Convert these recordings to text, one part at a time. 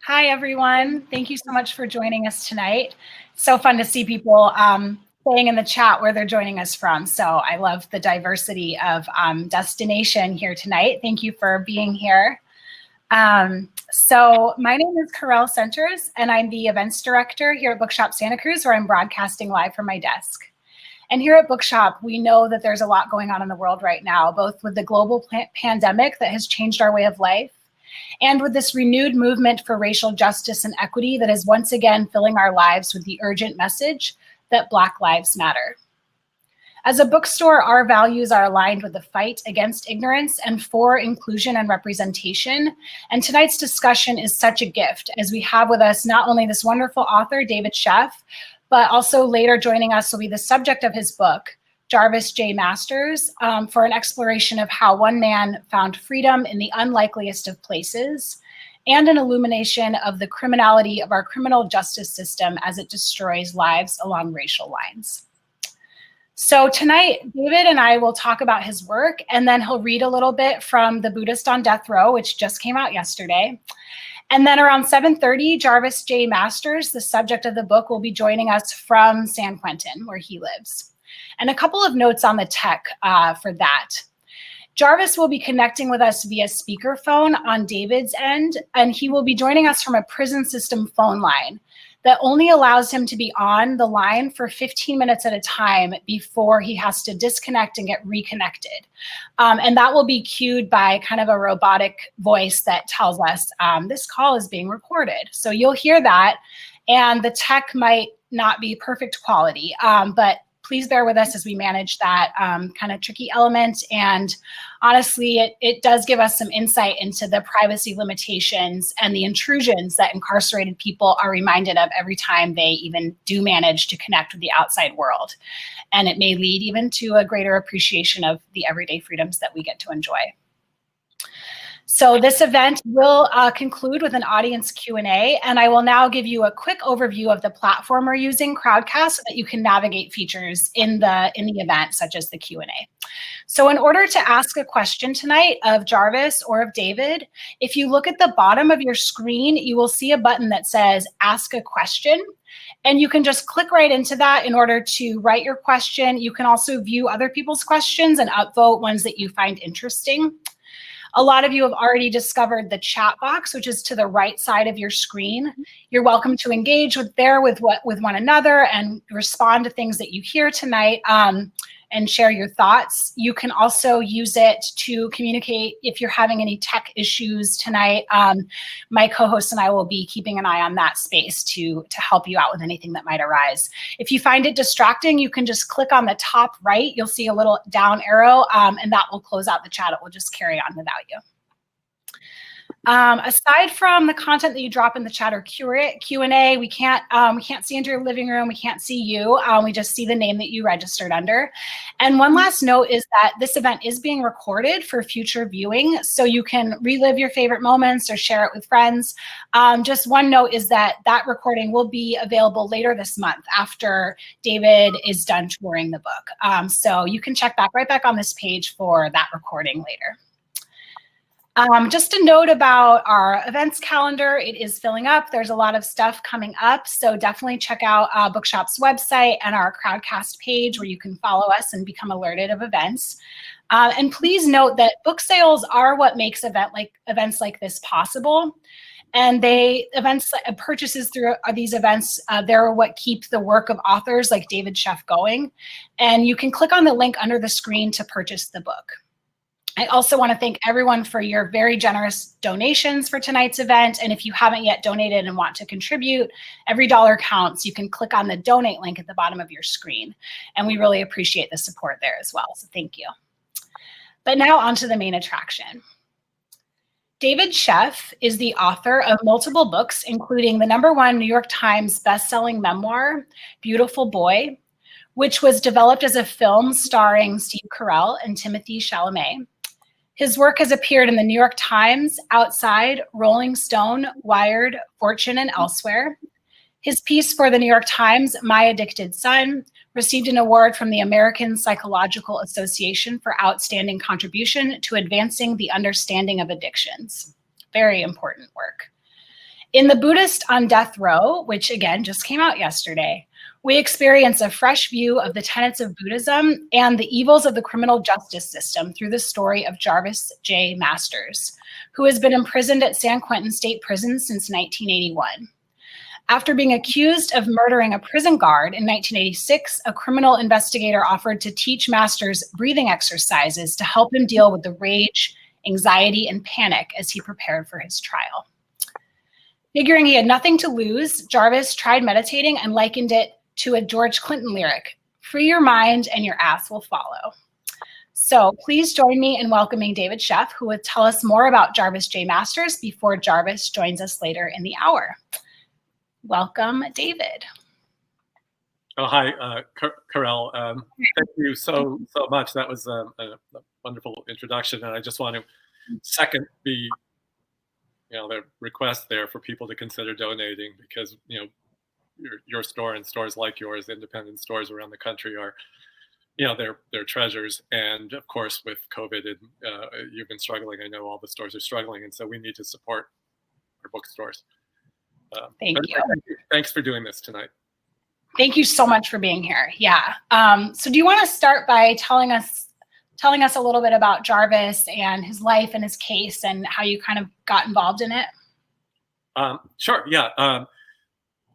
Hi, everyone. Thank you so much for joining us tonight. So fun to see people saying in the chat where they're joining us from. So I love the diversity of destination here tonight. Thank you for being here. So my name is Carell Centers, and I'm the events director here at Bookshop Santa Cruz, where I'm broadcasting live from my desk. And here at Bookshop, we know that there's a lot going on in the world right now, both with the global pandemic that has changed our way of life, and with this renewed movement for racial justice and equity that is once again filling our lives with the urgent message that Black Lives Matter. As a bookstore, our values are aligned with the fight against ignorance and for inclusion and representation. And tonight's discussion is such a gift, as we have with us not only this wonderful author, David Sheff, but also later joining us will be the subject of his book, Jarvis Jay Masters, for an exploration of how one man found freedom in the unlikeliest of places, and an illumination of the criminality of our criminal justice system as it destroys lives along racial lines. So tonight, David and I will talk about his work, and then he'll read a little bit from The Buddhist on Death Row, which just came out yesterday. And then around 7:30, Jarvis Jay Masters, the subject of the book, will be joining us from San Quentin, where he lives. And a couple of notes on the tech for that. Jarvis will be connecting with us via speakerphone on David's end, and he will be joining us from a prison system phone line that only allows him to be on the line for 15 minutes at a time before he has to disconnect and get reconnected. And that will be cued by kind of a robotic voice that tells us this call is being recorded. So you'll hear that, and the tech might not be perfect quality, but please bear with us as we manage that kind of tricky element. And honestly, it does give us some insight into the privacy limitations and the intrusions that incarcerated people are reminded of every time they even do manage to connect with the outside world. And it may lead even to a greater appreciation of the everyday freedoms that we get to enjoy. So this event will conclude with an audience Q&A, and I will now give you a quick overview of the platform we're using, Crowdcast, so that you can navigate features in the event, such as the Q&A. So in order to ask a question tonight of Jarvis or of David, if you look at the bottom of your screen, you will see a button that says Ask a Question. And you can just click right into that in order to write your question. You can also view other people's questions and upvote ones that you find interesting. A lot of you have already discovered the chat box, which is to the right side of your screen. You're welcome to engage with one another and respond to things that you hear tonight and share your thoughts. You can also use it to communicate if you're having any tech issues tonight. My co-host and I will be keeping an eye on that space to help you out with anything that might arise. If you find it distracting, you can just click on the top right. You'll see a little down arrow, and that will close out the chat. It will just carry on without you. Aside from the content that you drop in the chat or Q&A, we can't see into your living room. We can't see you. We just see the name that you registered under. And one last note is that this event is being recorded for future viewing, so you can relive your favorite moments or share it with friends. Just one note is that that recording will be available later this month after David is done touring the book. So you can check back right back on this page for that recording later. Just a note about our events calendar. It is filling up. There's a lot of stuff coming up. So definitely check out Bookshop's website and our Crowdcast page where you can follow us and become alerted of events. And please note that book sales are what makes events like this possible. And purchases through these events, they're what keep the work of authors like David Sheff going. And you can click on the link under the screen to purchase the book. I also want to thank everyone for your very generous donations for tonight's event. And if you haven't yet donated and want to contribute, every dollar counts. You can click on the donate link at the bottom of your screen. And we really appreciate the support there as well. So thank you. But now on to the main attraction. David Sheff is the author of multiple books, including the #1 New York Times bestselling memoir, Beautiful Boy, which was developed as a film starring Steve Carell and Timothée Chalamet. His work has appeared in the New York Times, Outside, Rolling Stone, Wired, Fortune, and elsewhere. His piece for the New York Times, My Addicted Son, received an award from the American Psychological Association for outstanding contribution to advancing the understanding of addictions. Very important work. In The Buddhist on Death Row, which again just came out yesterday, we experience a fresh view of the tenets of Buddhism and the evils of the criminal justice system through the story of Jarvis Jay Masters, who has been imprisoned at San Quentin State Prison since 1981. After being accused of murdering a prison guard in 1986, a criminal investigator offered to teach Masters breathing exercises to help him deal with the rage, anxiety, and panic as he prepared for his trial. Figuring he had nothing to lose, Jarvis tried meditating and likened it to a George Clinton lyric, "Free your mind and your ass will follow." So please join me in welcoming David Sheff, who will tell us more about Jarvis Jay Masters before Jarvis joins us later in the hour. Welcome, David. Oh, hi, Karel. Thank you so much. That was a wonderful introduction, and I just want to second the request there for people to consider donating, because your store and stores like yours, independent stores around the country, are they're treasures. And of course, with COVID, you've been struggling. I know all the stores are struggling, and so we need to support our bookstores. Thank you. Thanks for doing this tonight. Thank you so much for being here. Yeah. So do you want to start by telling us a little bit about Jarvis and his life and his case and how you kind of got involved in it? Sure. Yeah.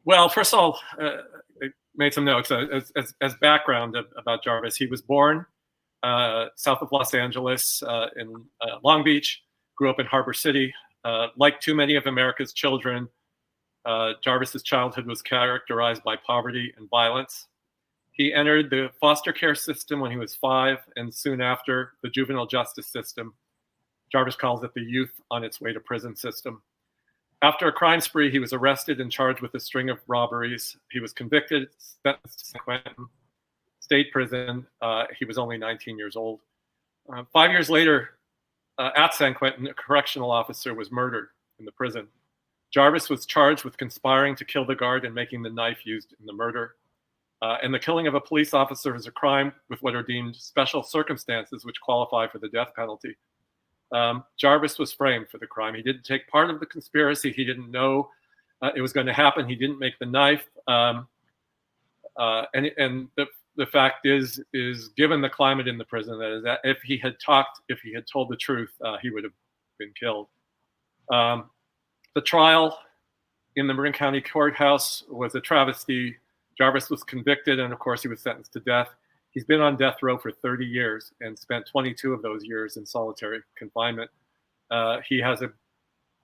Well, first of all, I made some notes as background about Jarvis. He was born south of Los Angeles in Long Beach, grew up in Harbor City. Like too many of America's children, Jarvis's childhood was characterized by poverty and violence. He entered the foster care system when he was 5, and soon after, the juvenile justice system. Jarvis calls it the youth on its way to prison system. After a crime spree, he was arrested and charged with a string of robberies. He was convicted, sentenced to San Quentin State Prison. He was only 19 years old. 5 years later, at San Quentin, a correctional officer was murdered in the prison. Jarvis was charged with conspiring to kill the guard and making the knife used in the murder. And the killing of a police officer is a crime with what are deemed special circumstances which qualify for the death penalty. Jarvis was framed for the crime. He didn't take part of the conspiracy. He didn't know it was going to happen. He didn't make the knife. And the fact is given the climate in the prison, that if he had told the truth, he would have been killed. The trial in the Marin County Courthouse was a travesty. Jarvis was convicted, and of course, he was sentenced to death. He's been on death row for 30 years and spent 22 of those years in solitary confinement. He has a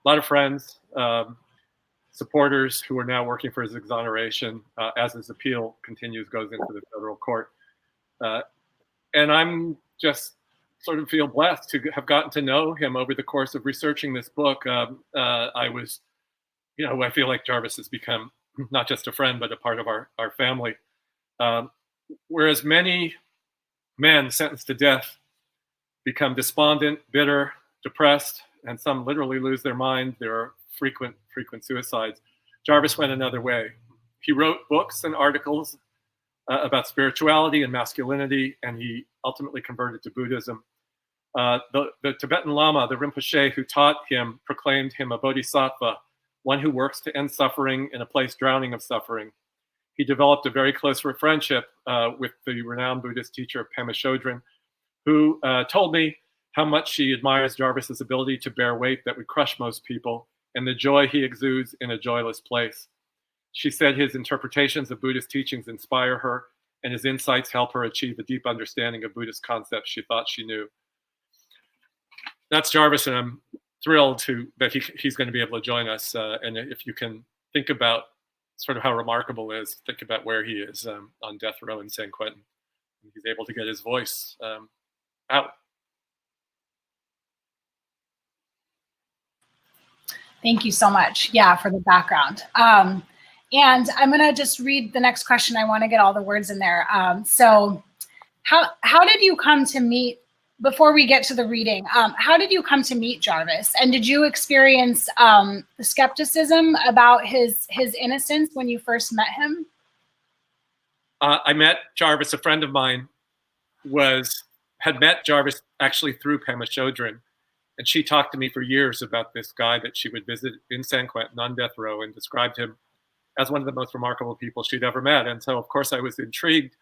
lot of friends, supporters who are now working for his exoneration as his appeal goes into the federal court. And I'm just sort of feel blessed to have gotten to know him over the course of researching this book. I feel like Jarvis has become not just a friend, but a part of our family. Whereas many men sentenced to death become despondent, bitter, depressed, and some literally lose their mind. There are frequent suicides. Jarvis went another way. He wrote books and articles about spirituality and masculinity, and he ultimately converted to Buddhism. The Tibetan Lama, the Rinpoche who taught him, proclaimed him a bodhisattva, one who works to end suffering in a place drowning of suffering. He developed a very close friendship with the renowned Buddhist teacher Pema Chodron, who told me how much she admires Jarvis's ability to bear weight that would crush most people and the joy he exudes in a joyless place. She said his interpretations of Buddhist teachings inspire her, and his insights help her achieve a deep understanding of Buddhist concepts she thought she knew. That's Jarvis, and I'm thrilled that he's going to be able to join us. And if you can think about sort of how remarkable it is, think about where he is on death row in San Quentin. He's able to get his voice out. Thank you so much, for the background. And I'm going to just read the next question. I want to get all the words in there. So how did you come to meet, before we get to the reading, how did you come to meet Jarvis? And did you experience the skepticism about his innocence when you first met him? I met Jarvis. A friend of mine had met Jarvis actually through Pema Chodron. And she talked to me for years about this guy that she would visit in San Quentin on death row and described him as one of the most remarkable people she'd ever met. And so, of course, I was intrigued.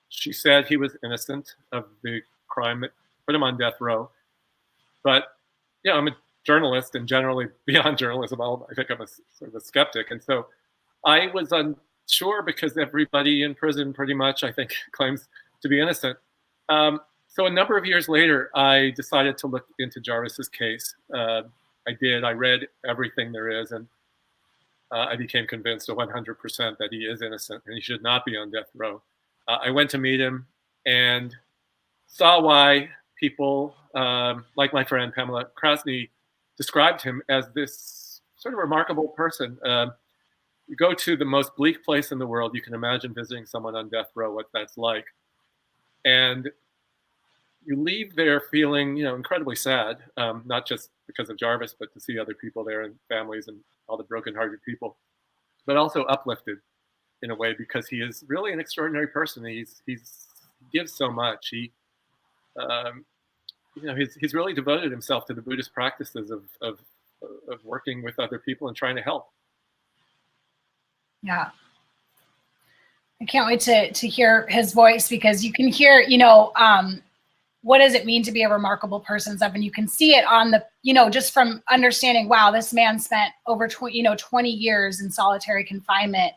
She said he was innocent of the crime that put him on death row. But, I'm a journalist, and generally beyond journalism, I think I'm a sort of a skeptic. And so I was unsure because everybody in prison pretty much, I think, claims to be innocent. So a number of years later, I decided to look into Jarvis's case. I did. I read everything there is, and I became convinced 100% that he is innocent and he should not be on death row. I went to meet him and saw why people like my friend Pamela Krasny described him as this sort of remarkable person. You go to the most bleak place in the world, you can imagine visiting someone on death row, what that's like. And you leave there feeling, incredibly sad, not just because of Jarvis, but to see other people there and families and all the brokenhearted people, but also uplifted in a way because he is really an extraordinary person. He gives so much. He's really devoted himself to the Buddhist practices of working with other people and trying to help. Yeah. I can't wait to hear his voice, because you can hear, what does it mean to be a remarkable person and stuff? And you can see it on the, just from understanding, wow, this man spent over 20 years in solitary confinement.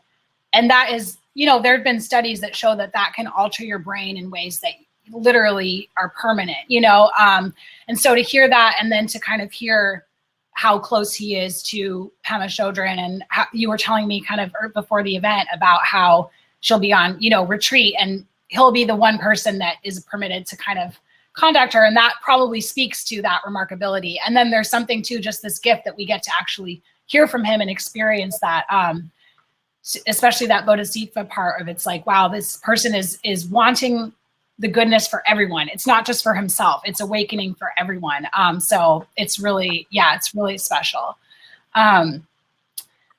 And that is, there have been studies that show that can alter your brain in ways that literally are permanent, and so to hear that, and then to kind of hear how close he is to Pema Chodron, and how you were telling me kind of before the event about how she'll be on, retreat, and he'll be the one person that is permitted to kind of contact her. And that probably speaks to that remarkability. And then there's something to just this gift that we get to actually hear from him and experience that, especially that Bodhisattva part of it's like, wow, this person is wanting the goodness for everyone. It's not just for himself, it's awakening for everyone. So it's really special.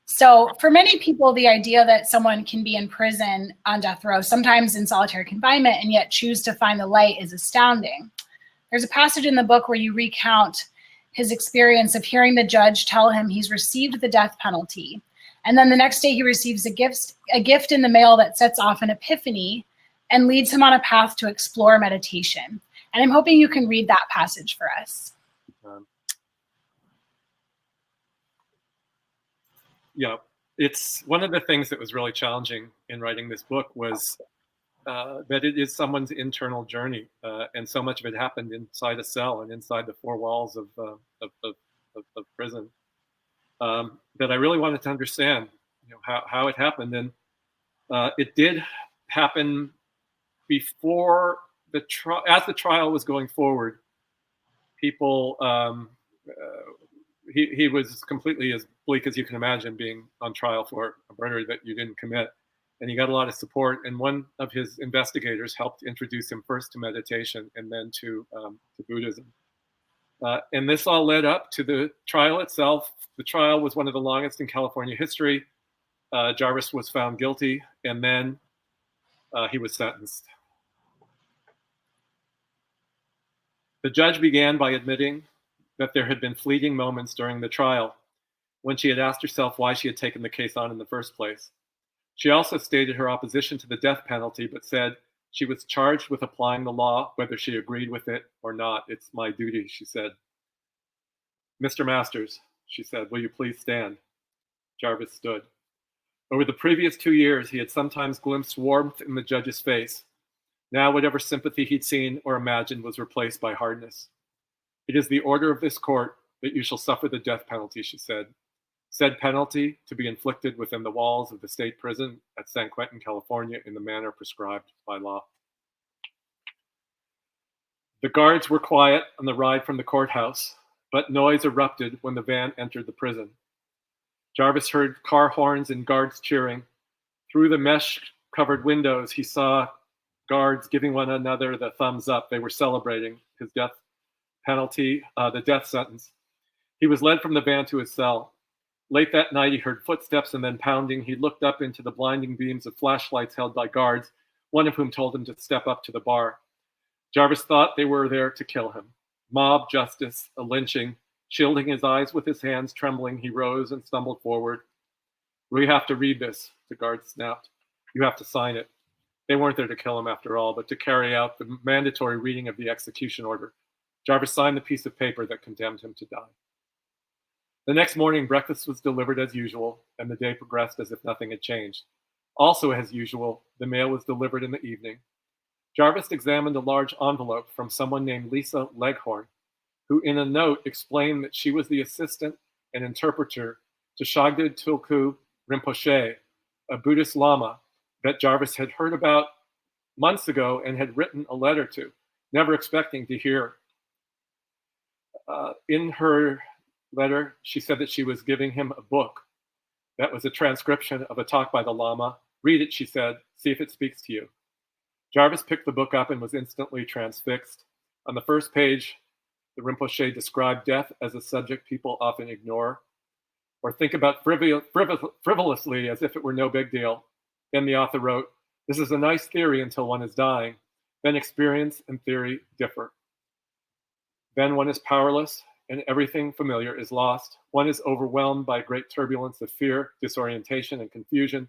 So for many people, the idea that someone can be in prison on death row, sometimes in solitary confinement, and yet choose to find the light is astounding. There's a passage in the book where you recount his experience of hearing the judge tell him he's received the death penalty. And then the next day he receives a gift in the mail that sets off an epiphany and leads him on a path to explore meditation. And I'm hoping you can read that passage for us. It's one of the things that was really challenging in writing this book was that it is someone's internal journey, and so much of it happened inside a cell and inside the four walls of prison, that I really wanted to understand, how it happened. And it did happen before the trial. As the trial was going forward, people. He was completely as bleak as you can imagine, being on trial for a murder that you didn't commit. And he got a lot of support. And one of his investigators helped introduce him first to meditation and then to Buddhism. And this all led up to the trial itself. The trial was one of the longest in California history. Jarvis was found guilty, and then he was sentenced. The judge began by admitting that there had been fleeting moments during the trial when she had asked herself why she had taken the case on in the first place. She also stated her opposition to the death penalty, but said she was charged with applying the law, whether she agreed with it or not. It's my duty, she said. Mr. Masters, she said, will you please stand? Jarvis stood. Over the previous 2 years, he had sometimes glimpsed warmth in the judge's face. Now, whatever sympathy he'd seen or imagined was replaced by hardness. It is the order of this court that you shall suffer the death penalty, she said. Said penalty to be inflicted within the walls of the state prison at San Quentin, California, in the manner prescribed by law. The guards were quiet on the ride from the courthouse, but noise erupted when the van entered the prison. Jarvis heard car horns and guards cheering. Through the mesh-covered windows, he saw guards giving one another the thumbs up. They were celebrating his death penalty, the death sentence. He was led from the van to his cell. Late that night, he heard footsteps and then pounding. He looked up into the blinding beams of flashlights held by guards, one of whom told him to step up to the bar. Jarvis thought they were there to kill him. mob justice, a lynching. Shielding his eyes with his hands trembling, he rose and stumbled forward. We have to read this, the guard snapped. You have to sign it. They weren't there to kill him after all, but to carry out the mandatory reading of the execution order. Jarvis signed the piece of paper that condemned him to die. The next morning, breakfast was delivered as usual, and the day progressed as if nothing had changed. Also, as usual, the mail was delivered in the evening. Jarvis examined a large envelope from someone named Lisa Leghorn, who in a note explained that she was the assistant and interpreter to Shagdud Tulku Rinpoche, a Buddhist Lama that Jarvis had heard about months ago and had written a letter to, never expecting to hear. In her letter, she said that she was giving him a book that was a transcription of a talk by the Lama. Read it, she said, see if it speaks to you. Jarvis picked the book up and was instantly transfixed. On the first page, the Rinpoche described death as a subject people often ignore or think about frivolously as if it were no big deal. Then the author wrote, "This is a nice theory until one is dying. Then experience and theory differ. Then one is powerless and everything familiar is lost. One is overwhelmed by great turbulence of fear, disorientation, and confusion.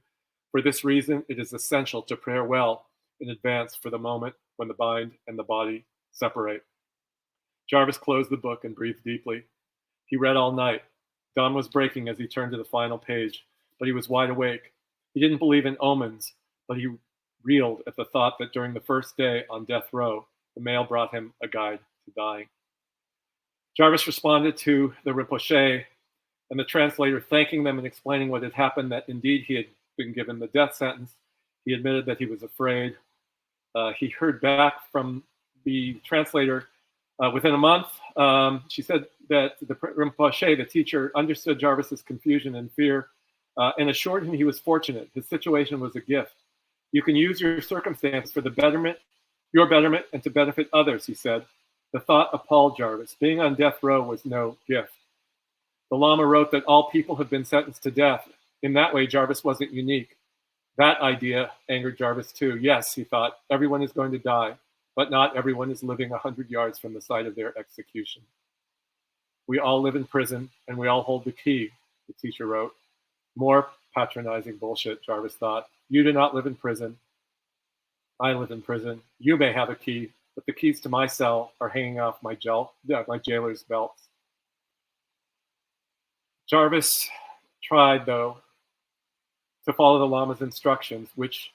For this reason, it is essential to prepare well in advance for the moment when the mind and the body separate." Jarvis closed the book and breathed deeply. He read all night. Dawn was breaking as he turned to the final page, but he was wide awake. He didn't believe in omens, but he reeled at the thought that during the first day on death row, the mail brought him a guide to dying. Jarvis responded to the Rinpoche and the translator, thanking them and explaining what had happened, that indeed he had been given the death sentence. He admitted that he was afraid. He heard back from the translator within a month. She said that the Rinpoche, the teacher, understood Jarvis's confusion and fear and assured him he was fortunate. His situation was a gift. You can use your circumstance for the betterment, your betterment, and to benefit others, he said. The thought appalled Jarvis. Being on death row was no gift. The Lama wrote that all people have been sentenced to death. In that way, Jarvis wasn't unique. That idea angered Jarvis too. Yes, he thought, everyone is going to die, but not everyone is living 100 yards from the site of their execution. We all live in prison, and we all hold the key, the teacher wrote. More patronizing bullshit, Jarvis thought. You do not live in prison. I live in prison. You may have a key, but the keys to my cell are hanging off my jailer's belts. Jarvis tried, though, to follow the Lama's instructions, which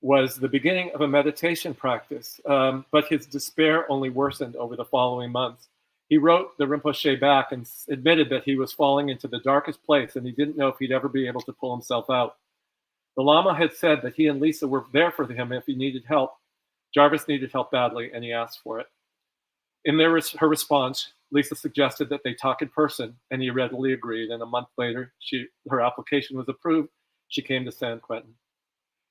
was the beginning of a meditation practice, but his despair only worsened over the following months. He wrote the Rinpoche back and admitted that he was falling into the darkest place and he didn't know if he'd ever be able to pull himself out. The Lama had said that he and Lisa were there for him if he needed help. Jarvis needed help badly, and he asked for it. In her response, Lisa suggested that they talk in person, and he readily agreed, and a month later, her application was approved. She came to San Quentin.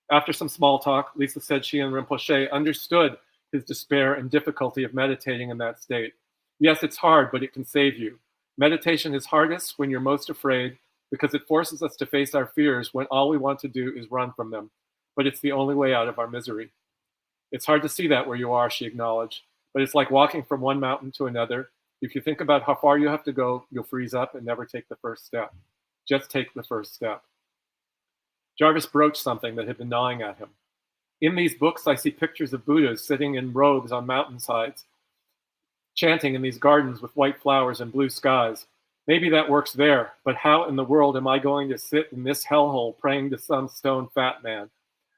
After some small talk, Lisa said she and Rinpoche understood his despair and difficulty of meditating in that state. Yes, it's hard, but it can save you. Meditation is hardest when you're most afraid because it forces us to face our fears when all we want to do is run from them. But it's the only way out of our misery. It's hard to see that where you are, she acknowledged, but it's like walking from one mountain to another. If you think about how far you have to go, you'll freeze up and never take the first step. Just take the first step. Jarvis broached something that had been gnawing at him. In these books, I see pictures of Buddhas sitting in robes on mountainsides, chanting in these gardens with white flowers and blue skies. Maybe that works there, but how in the world am I going to sit in this hellhole praying to some stone fat man?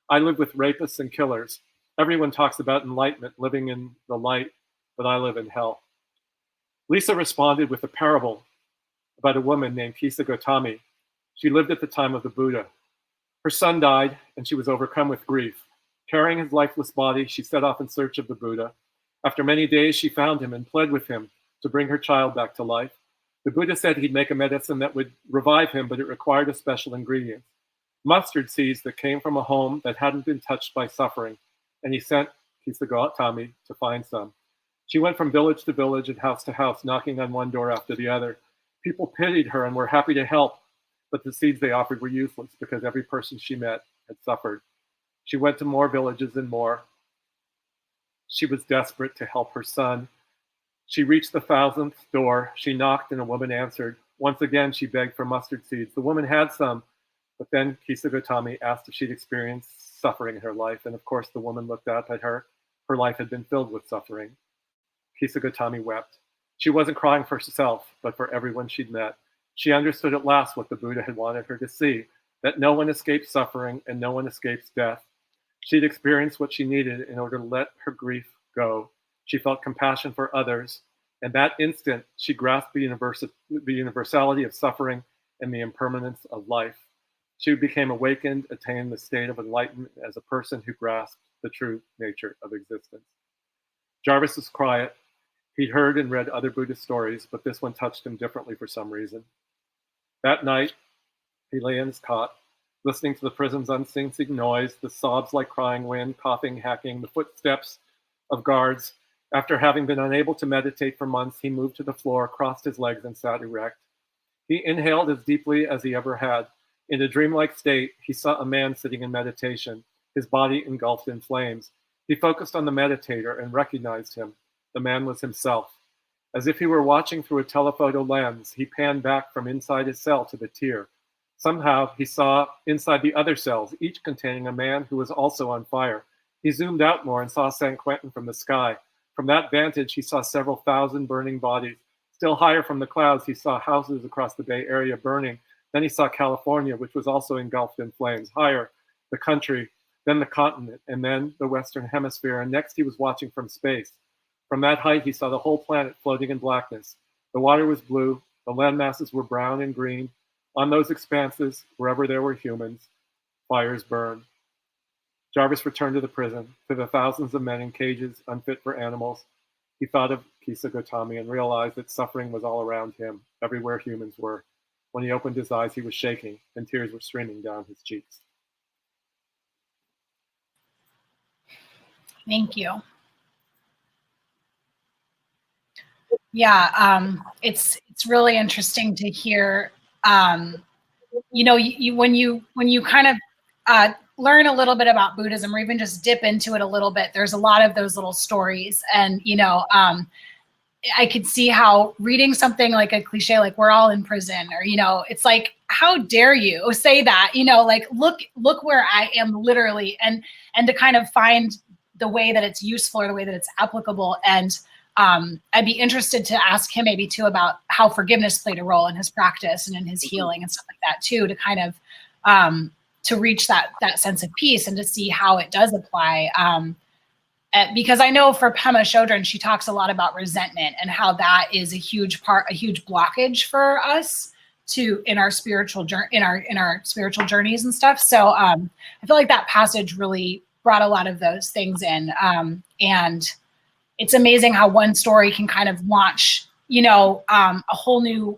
I live with rapists and killers. Everyone talks about enlightenment, living in the light, but I live in hell. Lisa responded with a parable about a woman named Kisagotami. She lived at the time of the Buddha. Her son died, and she was overcome with grief. Carrying his lifeless body, she set off in search of the Buddha. After many days, she found him and pled with him to bring her child back to life. The Buddha said he'd make a medicine that would revive him, but it required a special ingredient. Mustard seeds that came from a home that hadn't been touched by suffering, and he sent Kisagotami to find some. She went from village to village and house to house, knocking on one door after the other. People pitied her and were happy to help, but the seeds they offered were useless because every person she met had suffered. She went to more villages and more. She was desperate to help her son. She reached the 1,000th door. She knocked and a woman answered. Once again, she begged for mustard seeds. The woman had some, but then Kisagotami asked if she'd experienced suffering in her life, and of course the woman looked up at her. Her life had been filled with suffering. Kisagotami wept. She wasn't crying for herself, but for everyone she'd met. She understood at last what the Buddha had wanted her to see, that no one escapes suffering and no one escapes death. She'd experienced what she needed in order to let her grief go. She felt compassion for others, and that instant she grasped the universality of suffering and the impermanence of life. She became awakened, attained the state of enlightenment as a person who grasped the true nature of existence. Jarvis was quiet. He'd heard and read other Buddhist stories, but this one touched him differently for some reason. That night, he lay in his cot, listening to the prison's unceasing noise, the sobs like crying wind, coughing, hacking, the footsteps of guards. After having been unable to meditate for months, he moved to the floor, crossed his legs, and sat erect. He inhaled as deeply as he ever had. In a dreamlike state, he saw a man sitting in meditation, his body engulfed in flames. He focused on the meditator and recognized him. The man was himself. As if he were watching through a telephoto lens, he panned back from inside his cell to the tier. Somehow, he saw inside the other cells, each containing a man who was also on fire. He zoomed out more and saw San Quentin from the sky. From that vantage, he saw several thousand burning bodies. Still higher from the clouds, he saw houses across the Bay Area burning. Then he saw California, which was also engulfed in flames. Higher, the country, then the continent, and then the Western Hemisphere. And next, he was watching from space. From that height, he saw the whole planet floating in blackness. The water was blue. The land masses were brown and green. On those expanses, wherever there were humans, fires burned. Jarvis returned to the prison, to the thousands of men in cages, unfit for animals. He thought of Kisagotami and realized that suffering was all around him, everywhere humans were. When he opened his eyes, he was shaking, and tears were streaming down his cheeks. Thank you. Yeah, it's really interesting to hear. You know, when you kind of learn a little bit about Buddhism, or even just dip into it a little bit, there's a lot of those little stories, and you know, I could see how reading something like a cliche, like we're all in prison, or you know, it's like, how dare you say that? You know, like look where I am literally, and to kind of find the way that it's useful or the way that it's applicable. And I'd be interested to ask him maybe too about how forgiveness played a role in his practice and in his healing and stuff like that too, to kind of to reach that sense of peace and to see how it does apply. Because I know for Pema Chodron, she talks a lot about resentment and how that is a huge blockage for us in our spiritual spiritual journeys and stuff. So I feel like that passage really brought a lot of those things in, and it's amazing how one story can kind of launch, you know, a whole new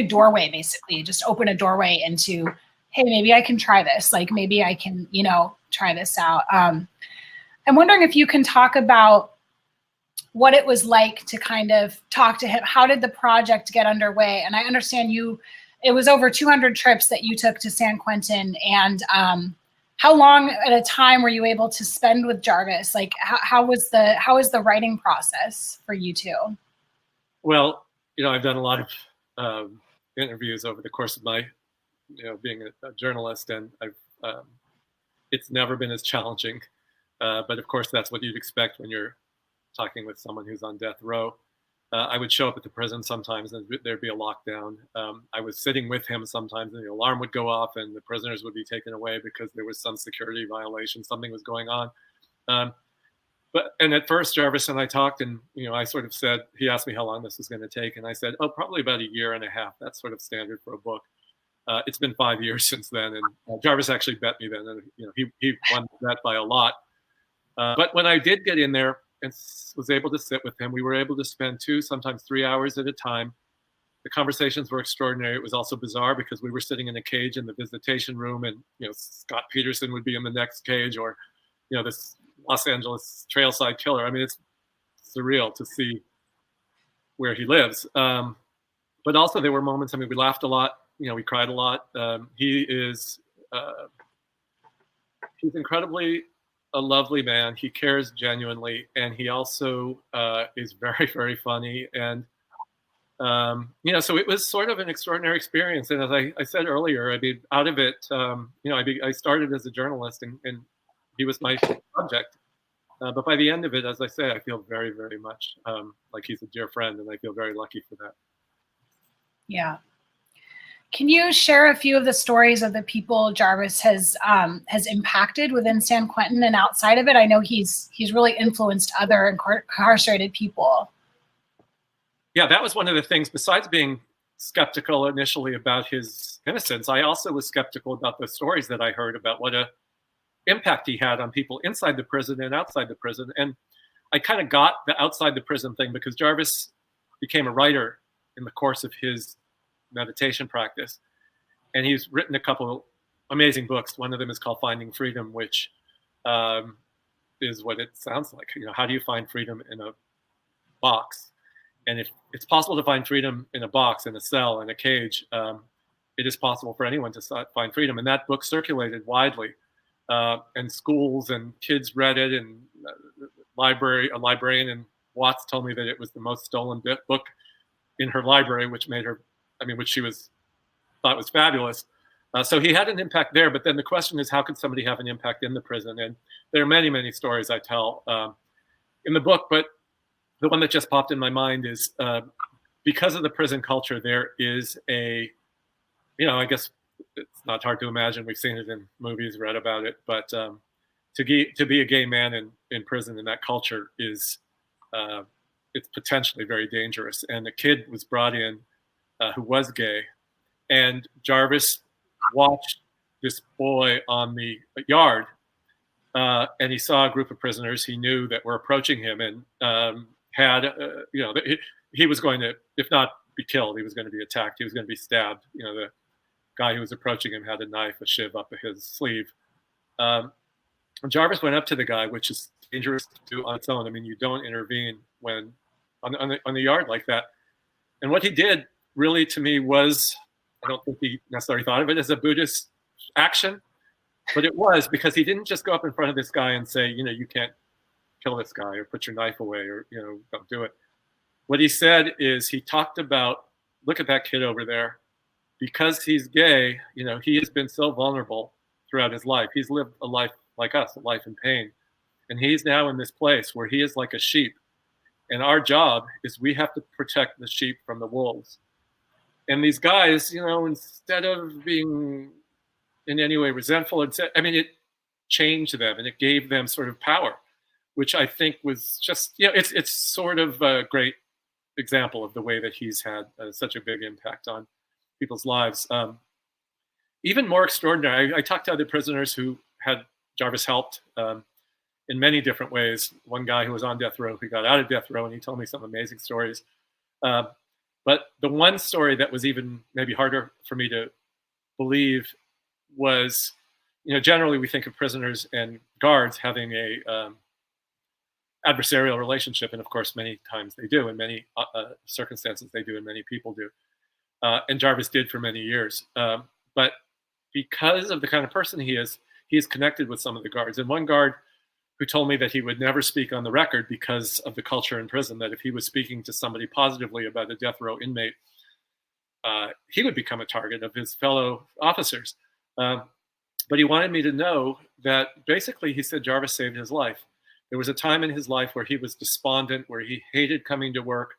doorway, basically, just open a doorway into, hey, maybe I can try this. Like maybe I can, you know, try this out. I'm wondering if you can talk about what it was like to kind of talk to him. How did the project get underway? And I understand it was over 200 trips that you took to San Quentin, and how long at a time were you able to spend with Jarvis? Like how was the writing process for you two? Well, you know, I've done a lot of interviews over the course of my, you know, being a journalist, and it's never been as challenging. But of course, that's what you'd expect when you're talking with someone who's on death row. I would show up at the prison sometimes and there'd be a lockdown. I was sitting with him sometimes and the alarm would go off and the prisoners would be taken away because there was some security violation, something was going on. And at first Jarvis and I talked, and you know, I sort of said, he asked me how long this was going to take, and I said, oh, probably about 1.5 years. That's sort of standard for a book. It's been 5 years since then, and Jarvis actually bet me then, and you know, he won that by a lot. But when I did get in there and was able to sit with him, we were able to spend 2, sometimes 3 hours at a time. The conversations were extraordinary. It was also bizarre because we were sitting in a cage in the visitation room, and you know, Scott Peterson would be in the next cage, or you know, this Los Angeles trailside killer. I mean, it's surreal to see where he lives. But also there were moments, I mean, we laughed a lot, you know, we cried a lot. He's incredibly a lovely man. He cares genuinely, and he also is very, very funny. And so it was sort of an extraordinary experience. And as I said earlier, I mean, out of it, I started as a journalist, and he was my subject. But by the end of it, as I say, I feel very, very much like he's a dear friend, and I feel very lucky for that. Yeah. Can you share a few of the stories of the people Jarvis has impacted within San Quentin and outside of it? I know he's really influenced other incarcerated people. Yeah, that was one of the things. Besides being skeptical initially about his innocence, I also was skeptical about the stories that I heard about what a impact he had on people inside the prison and outside the prison. And I kind of got the outside the prison thing because Jarvis became a writer in the course of his meditation practice. And he's written a couple of amazing books. One of them is called Finding Freedom, which is what it sounds like. How do you find freedom in a box? And if it's possible to find freedom in a box, in a cell, in a cage, it is possible for anyone to find freedom. And that book circulated widely. And schools and kids read it, and a librarian in Watts told me that it was the most stolen book in her library, which she thought was fabulous. So he had an impact there, but then the question is, how could somebody have an impact in the prison? And there are many, many stories I tell in the book, but the one that just popped in my mind is because of the prison culture, there is I guess it's not hard to imagine. We've seen it in movies, read about it, but to be a gay man in prison in that culture is it's potentially very dangerous. And a kid was brought in who was gay, and Jarvis watched this boy on the yard, and he saw a group of prisoners he knew that were approaching him, and he was going to, if not be killed, he was going to be attacked. He was going to be stabbed. The guy who was approaching him had a knife, a shiv up his sleeve. Jarvis went up to the guy, which is dangerous to do on its own. I mean, you don't intervene when on the yard like that. And what he did really to me was, I don't think he necessarily thought of it as a Buddhist action, but it was, because he didn't just go up in front of this guy and say, you can't kill this guy or put your knife away or, don't do it. What he said is he talked about, look at that kid over there. Because he's gay, he has been so vulnerable throughout his life. He's lived a life like us, a life in pain. And he's now in this place where he is like a sheep. And our job is we have to protect the sheep from the wolves. And these guys, instead of being in any way resentful, it changed them and it gave them sort of power, which I think was just, it's sort of a great example of the way that he's had such a big impact on people's lives. Even more extraordinary, I talked to other prisoners who had Jarvis helped in many different ways. One guy who was on death row, who got out of death row, and he told me some amazing stories. But the one story that was even maybe harder for me to believe was, generally we think of prisoners and guards having a adversarial relationship, and of course many times they do, in many circumstances they do, and many people do. And Jarvis did for many years. But because of the kind of person he is connected with some of the guards. And one guard who told me that he would never speak on the record because of the culture in prison, that if he was speaking to somebody positively about a death row inmate, he would become a target of his fellow officers. But he wanted me to know that basically, he said, Jarvis saved his life. There was a time in his life where he was despondent, where he hated coming to work,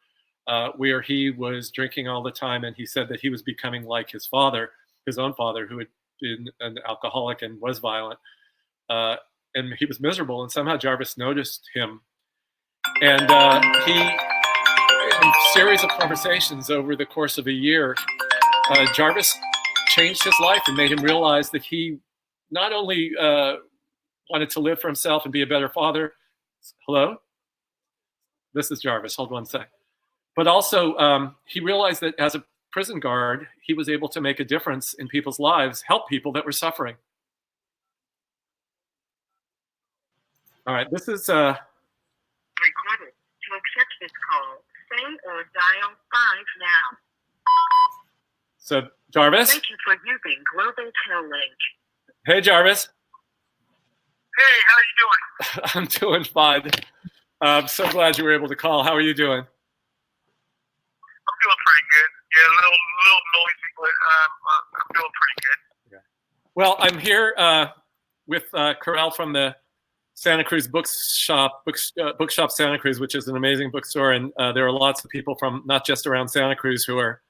where he was drinking all the time. And he said that he was becoming like his father, his own father, who had been an alcoholic and was violent. And he was miserable. And somehow Jarvis noticed him. And he, in a series of conversations over the course of a year, Jarvis changed his life and made him realize that he not only wanted to live for himself and be a better father. Hello? This is Jarvis. Hold one sec. But also, he realized that as a prison guard, he was able to make a difference in people's lives, help people that were suffering. All right, this is... recorded. To accept this call, say or dial 5 now. So, Jarvis? Thank you for using Global Tel Link. Hey, Jarvis. Hey, how are you doing? I'm doing fine. I'm so glad you were able to call. How are you doing? I'm doing pretty good. Yeah, a little noisy, but I'm doing pretty good. Okay. Well, I'm here with Corel from the Santa Cruz Bookshop Santa Cruz, which is an amazing bookstore, and there are lots of people from not just around Santa Cruz who are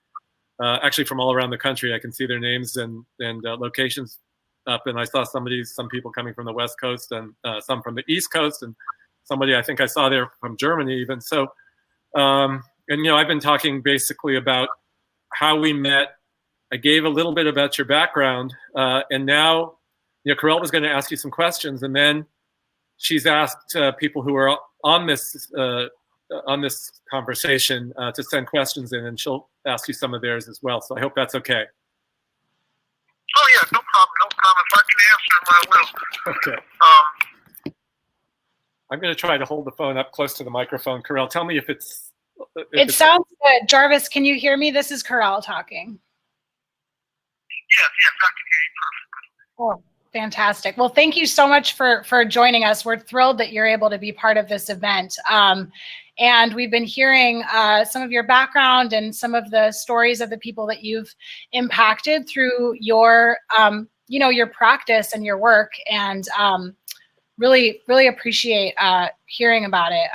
actually from all around the country. I can see their names and locations up, and I saw some people coming from the West Coast and some from the East Coast, and somebody I think I saw there from Germany even. So, and I've been talking basically about how we met. I gave a little bit about your background, and now, Corel was going to ask you some questions, and then she's asked people who are on this conversation to send questions in, and she'll ask you some of theirs as well. So I hope that's okay. Oh yeah, no problem, no problem. If I can answer them, I will. Okay. I'm going to try to hold the phone up close to the microphone. Corel, tell me if it's. It sounds good. Jarvis, can you hear me? This is Corel talking. Yes, I can hear you perfectly. Oh, fantastic. Well, thank you so much for joining us. We're thrilled that you're able to be part of this event. And we've been hearing some of your background and some of the stories of the people that you've impacted through your, your practice and your work, and really, really appreciate hearing about it.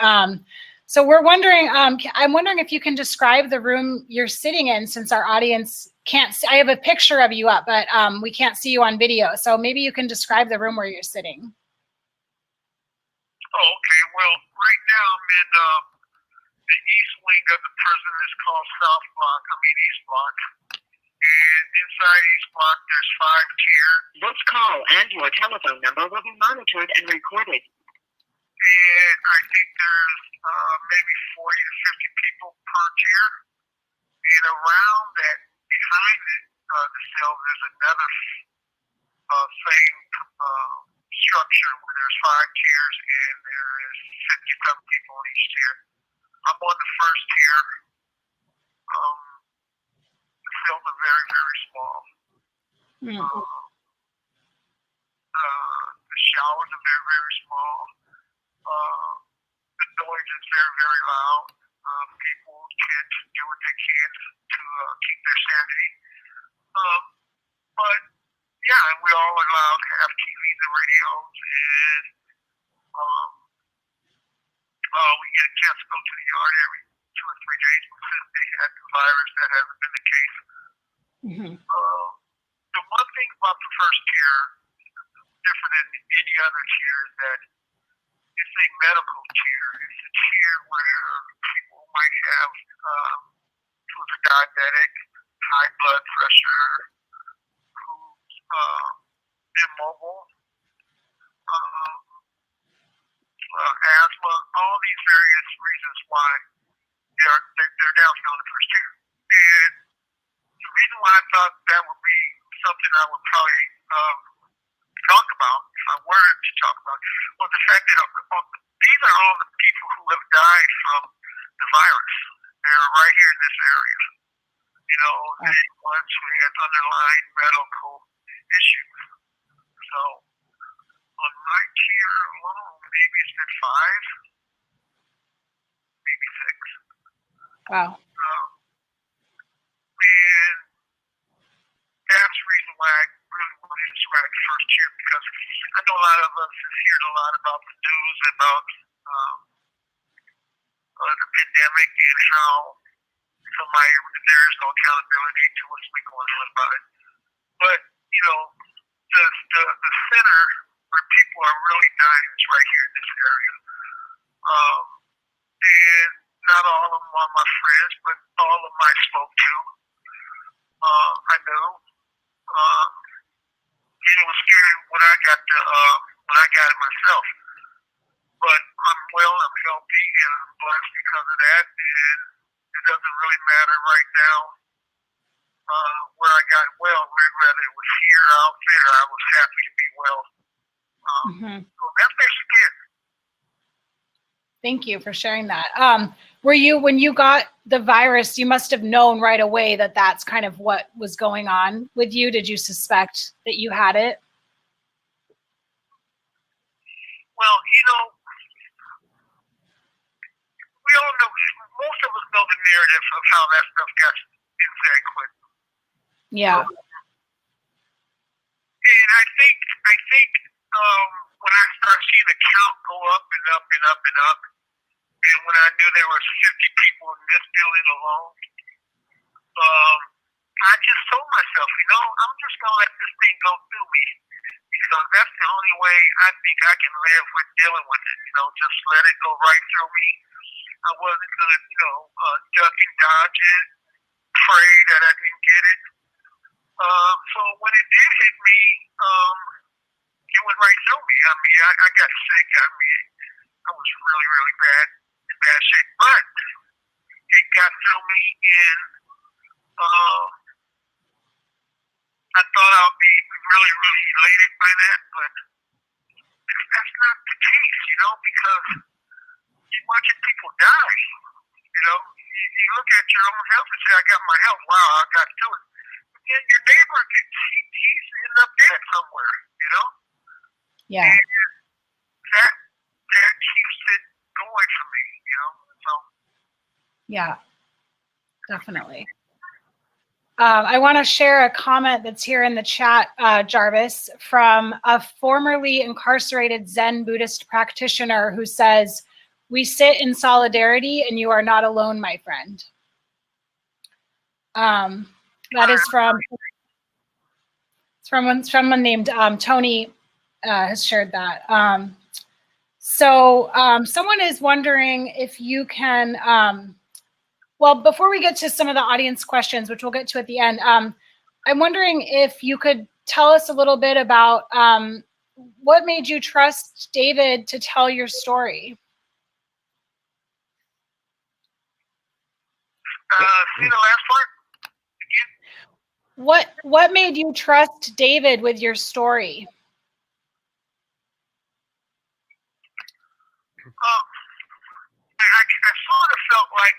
So we're wondering, I'm wondering if you can describe the room you're sitting in, since our audience can't see. I have a picture of you up, but we can't see you on video. So maybe you can describe the room where you're sitting. Oh, okay. Well, right now I'm in the east wing of the prison. It's called East Block. And inside East Block, there's 5 tiers. This call and your telephone number will be monitored and recorded. And I think there's maybe 40 to 50 people per tier. And around that, behind the cell, there's another same structure where there's 5 tiers and there is 50 people on each tier. I'm on the first tier. The cells are very, very small. The showers are very, very small. The noise is very, very loud. People tend to do what they can to keep their sanity. But yeah, and we all are allowed to have TVs and radios, and we get a chance to go to the yard every 2 or 3 days. But since they had the virus, that hasn't been the case. The one thing about the first tier, different than any other tier, is that it's a medical tier. It's a tier where people might have who's a diabetic, high blood pressure, who's immobile, asthma, all these various reasons why they're down here on the first tier. And the reason why I thought that would be something I would probably talk about, if I were to talk about, was the fact that these are all the people who have died from the virus. They're right here in this area. They once we had underlying medical issues. So on my tier alone, maybe it's been 5, maybe 6. Wow. And that's the reason why I really wanted to describe the first tier, because I know a lot of us have heard a lot about the news about the pandemic and how there is no accountability to what's been going on about it. But the center where people are really dying is right here in this area. And not all of them are my friends, but all of them I spoke to. I knew. It was scary when I got it myself. But I'm well, I'm healthy, and I'm blessed because of that. And it doesn't really matter right now where I got well, whether it was here or out there. I was happy to be well. So that's basically it. Thank you for sharing that. When you got the virus, you must have known right away that that's kind of what was going on with you. Did you suspect that you had it? Well, we all know, most of us know the narrative of how that stuff got in San Quentin. Yeah. And I think when I started seeing the count go up and up and up and up, and when I knew there was 50 people in this building alone, I just told myself, I'm just going to let this thing go through me. Because that's the only way I think I can live with dealing with it. Just let it go right through me. I wasn't going to, duck and dodge it, pray that I didn't get it. So when it did hit me, it went right through me. I mean, I got sick. I mean, I was really, really in bad shape. But it got through me, and I thought I'd be really, really elated by that. But that's not the case, because you're watching people die. You look at your own health and say, I got my health. Wow, I got to it. And your neighbor, he's ended up dead somewhere, Yeah. And that keeps it going for me, So. Yeah, definitely. I want to share a comment that's here in the chat, Jarvis, from a formerly incarcerated Zen Buddhist practitioner who says, "We sit in solidarity and you are not alone, my friend." That is from someone named Tony has shared that. So someone is wondering if you can, well, before we get to some of the audience questions, which we'll get to at the end, I'm wondering if you could tell us a little bit about what made you trust David to tell your story? See the last part again? What made you trust David with your story? I sort of felt like,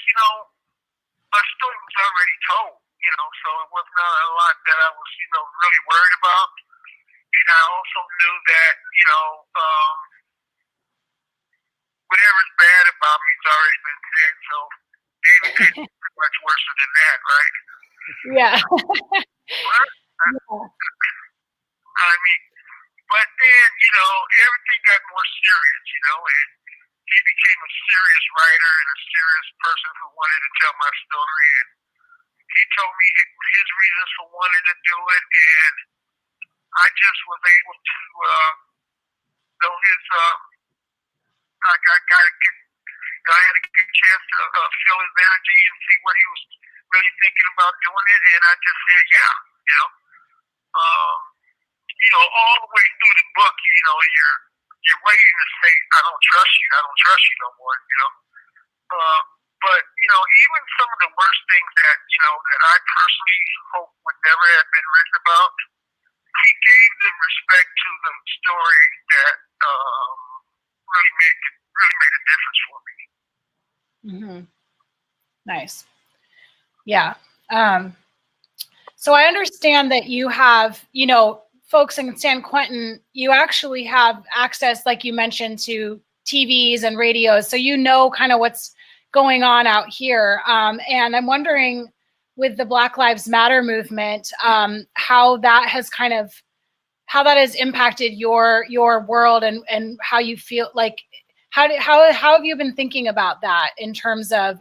my story was already told, so it was not a lot that I was, really worried about. And I also knew that, whatever's bad about me has already been said, so David could be much worse than that, right? Yeah. I mean, but then, everything got more serious, and he became a serious writer and a serious person who wanted to tell my story. And he told me his reasons for wanting to do it, and I just was able to know his. I had a good chance to feel his energy and see what he was really thinking about doing it, and I just said, yeah, all the way through the book, you're waiting to say, I don't trust you no more, But, even some of the worst things that, that I personally hope would never have been written about, he gave them respect to the story that really made a difference for me. Mm-hmm. Nice. Yeah. So I understand that you have, folks in San Quentin, you actually have access, like you mentioned, to TVs and radios. So kind of what's going on out here. And I'm wondering, with the Black Lives Matter movement, how that has impacted your world and how you feel like, how have you been thinking about that in terms of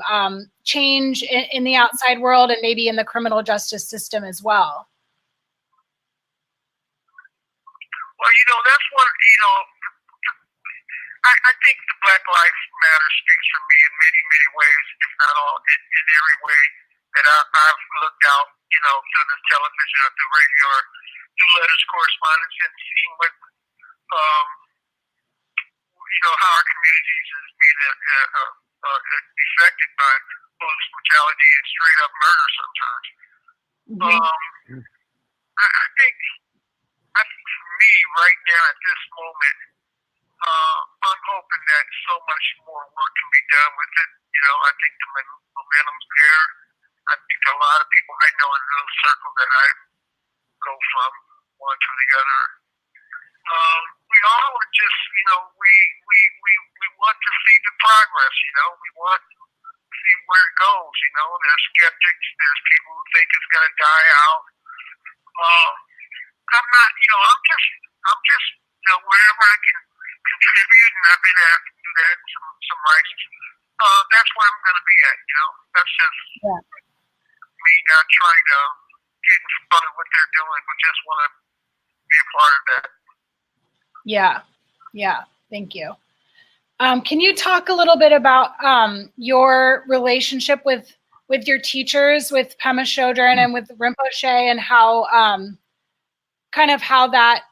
change in the outside world and maybe in the criminal justice system as well? Well, that's one, I think the Black Lives Matter speaks for me in many, many ways, if not all, in every way that I've looked out, through the television or the radio or through letters, correspondence, and seeing what, how our communities is being affected by police brutality and straight up murder sometimes. Mm-hmm. I think for me right now at this moment, I'm hoping that so much more work can be done with it. I think the momentum's there. I think a lot of people I know in the little circle that I go from one to the other. we all are just, we want to see the progress, we want to see where it goes, there's skeptics, there's people who think it's going to die out. I'm not, I'm just, wherever I can contribute, and I've been asked to do that in some writings, that's where I'm going to be at, that's just me not trying to get in front of what they're doing, but just want to be a part of that. Yeah, thank you. Can you talk a little bit about your relationship with your teachers, with Pema Chodron and with Rinpoche, and how kind of how that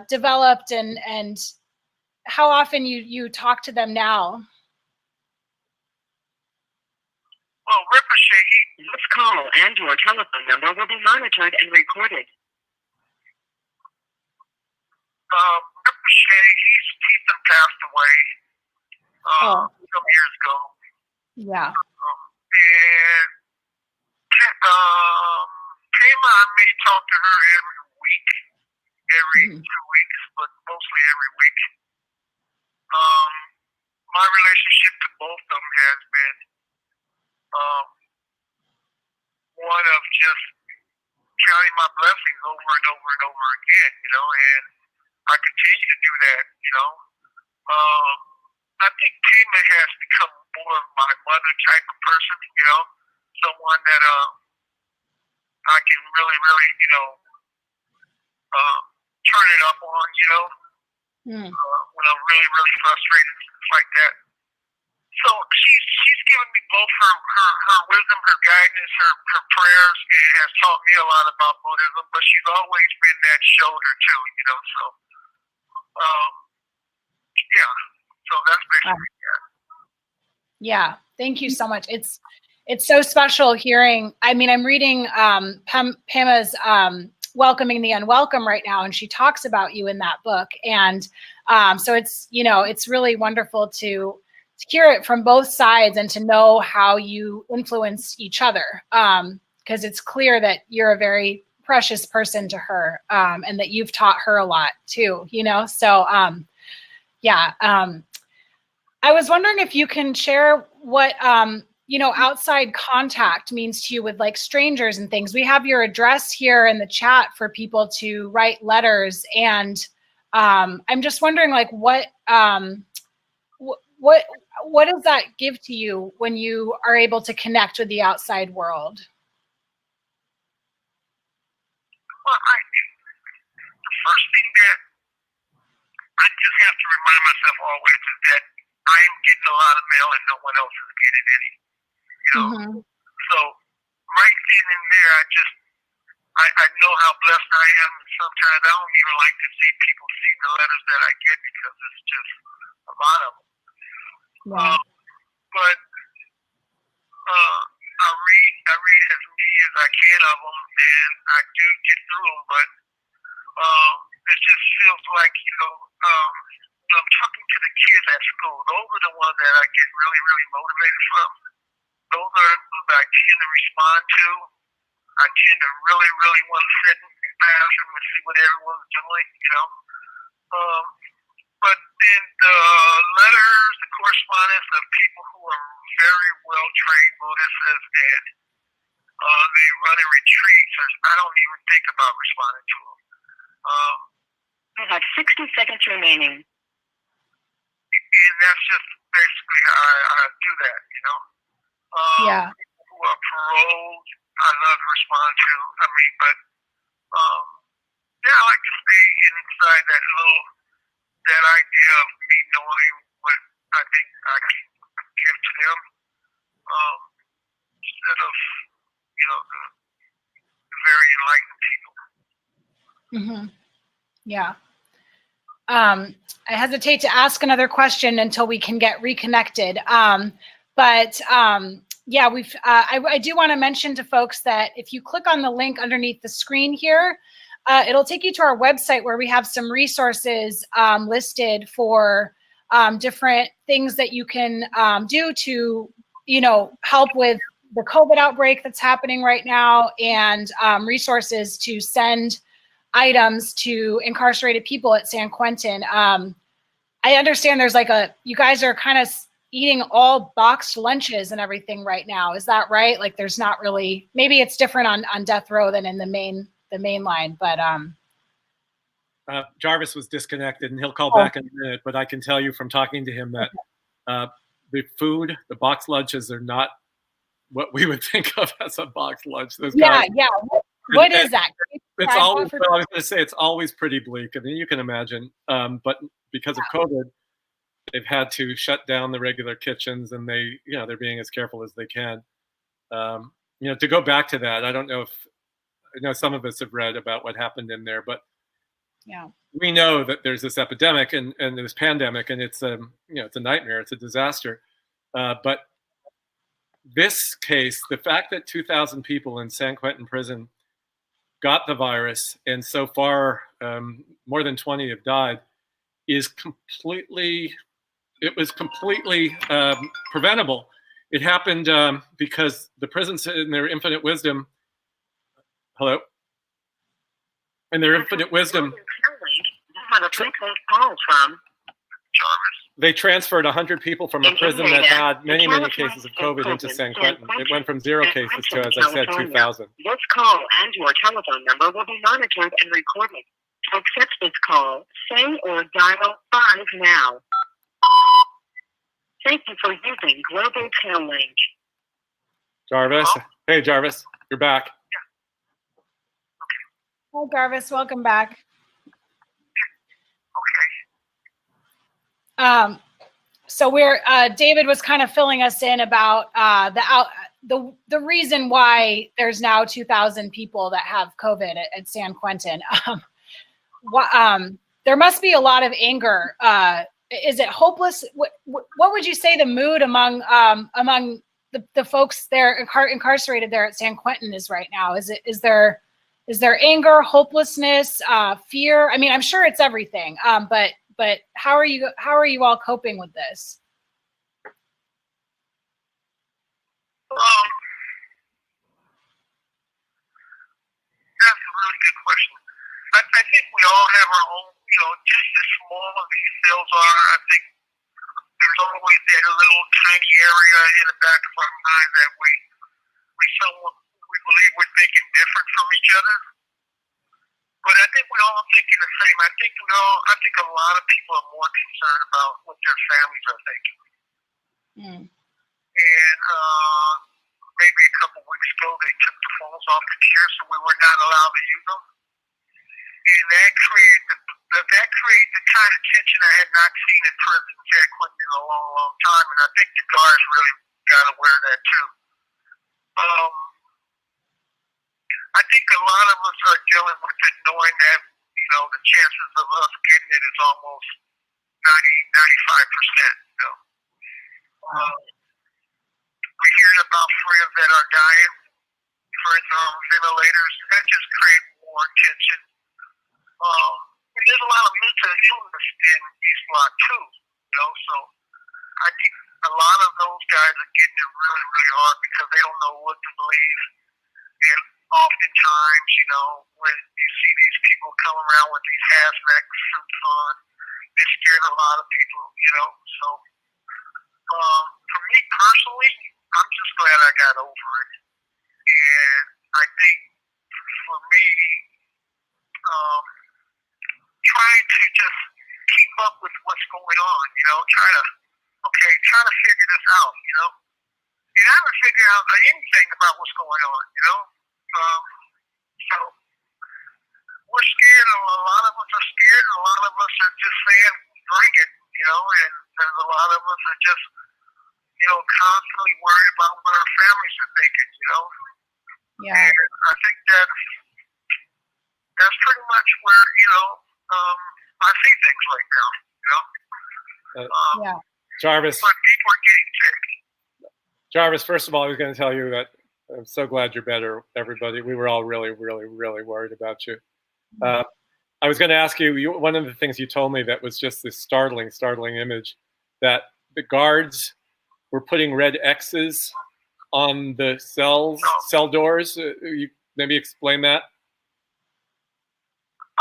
developed, and how often you talk to them now? Well, Rinpoche, This call and your telephone number will be monitored and recorded. Rinpoche, he's been passed away some years ago. Yeah. And Pema, I may talk to her every week, every 2 weeks, but mostly every week. My relationship to both of them has been one of just counting my blessings over and over and over again, and I continue to do that, I think Pema has become more of my mother type of person, someone that I can really, really, turn it up on, when I'm really, really frustrated, things like that. So she's given me both her wisdom, her guidance, her prayers, and has taught me a lot about Buddhism, but she's always been that shoulder too, so yeah. So that's basically that. Yeah, thank you so much. It's so special hearing. I mean, I'm reading Pema's Welcoming the Unwelcome right now, and she talks about you in that book. And so it's, it's really wonderful to hear it from both sides and to know how you influence each other. Because it's clear that you're a very precious person to her, and that you've taught her a lot too, So I was wondering if you can share what, outside contact means to you with like strangers and things. We have your address here in the chat for people to write letters. And I'm just wondering, like, what does that give to you when you are able to connect with the outside world? Well, the first thing that I just have to remind myself always is that I am getting a lot of mail and no one else is getting any. So right then and there, I know how blessed I am, and sometimes I don't even like to see people see the letters that I get because it's just a lot of them. Wow. But I read as many as I can of them, and I do get through them, but it just feels like, when I'm talking to the kids at school, those are the ones that I get really, really motivated from. Those are the ones that I tend to respond to. I tend to really, really want to sit in the classroom and see what everyone's doing, But then the letters, the correspondence of people who are very well-trained Buddhists, and they run in retreats, I don't even think about responding to them. You have 60 seconds remaining. And that's just basically how I do that, Yeah. People who are paroled, I love to respond to. But I like to stay inside that idea of me knowing what I think I can give to them, instead of, the very enlightened people. Yeah. I hesitate to ask another question until we can get reconnected. But I do want to mention to folks that if you click on the link underneath the screen here, it'll take you to our website where we have some resources listed for different things that you can do to, help with the COVID outbreak that's happening right now, and resources to send items to incarcerated people at San Quentin. I understand there's like you guys are kind of eating all boxed lunches and everything right now. Is that right? Like there's not really, maybe it's different on death row than in the main line, but Jarvis was disconnected and he'll call back in a minute, but I can tell you from talking to him that the food, the boxed lunches are not what we would think of as a boxed lunch. Those guys, What is that? It's always, I was going to say, it's always pretty bleak. I mean, you can imagine, but because of COVID, they've had to shut down the regular kitchens, and they're being as careful as they can. To go back to that, I don't know if I know some of us have read about what happened in there, but we know that there's this epidemic and this pandemic, and it's it's a nightmare, it's a disaster. But this case, the fact that 2,000 people in San Quentin prison got the virus, and so far more than 20 have died, is completely preventable. It happened because the prisons, in their infinite wisdom, they transferred 100 people from a prison that had many, many cases of COVID into San Quentin. It went from 0 cases to, as I said, 2,000. This call and your telephone number will be monitored and recorded. To accept this call, say or dial 5 now. Thank you for using Global Tail Link. Jarvis. Hey, Jarvis. You're back. Hi, Jarvis. Welcome back. So David was kind of filling us in about the reason why there's now 2,000 people that have COVID at San Quentin. There must be a lot of anger. Is it hopeless? What would you say the mood among the folks there incarcerated there at San Quentin is right now? Is there anger, hopelessness, fear? I mean, I'm sure it's everything. But how are you all coping with this? That's a really good question. I think we all have our own, just as small as these cells are, I think there's always that little tiny area in the back of our mind that we believe we're thinking different from each other. But I think we all are thinking the same. I think a lot of people are more concerned about what their families are thinking. And maybe a couple of weeks ago, they took the phones off the chair, so we were not allowed to use them. And that created the kind of tension I had not seen in prison in San Quentin in a long, long time. And I think the guards really got aware of that too. I think a lot of us are dealing with it knowing that, the chances of us getting it is almost 95%. We're hearing about friends that are dying, friends on ventilators. That just creates more tension. And there's a lot of mental illness in East Block too, so I think a lot of those guys are getting it really, really hard because they don't know what to believe. And oftentimes, when you see these people come around with these hazmat suits on, it scares a lot of people, So, for me personally, I'm just glad I got over it. And I think for me, trying to just keep up with what's going on, trying to figure this out, You haven't figured out anything about what's going on, So we're scared, and a lot of us are scared, and a lot of us are just saying, bring it, and there's a lot of us are just, constantly worried about what our families are thinking, Yeah. And I think that's pretty much where, I see things right now, Yeah. Jarvis. But people are getting sick. Jarvis, first of all, I was going to tell you that I'm so glad you're better, everybody. We were all really, really, really worried about you. I was going to ask you, one of the things you told me that was just this startling image, that the guards were putting red X's on the cell doors. You maybe explain that?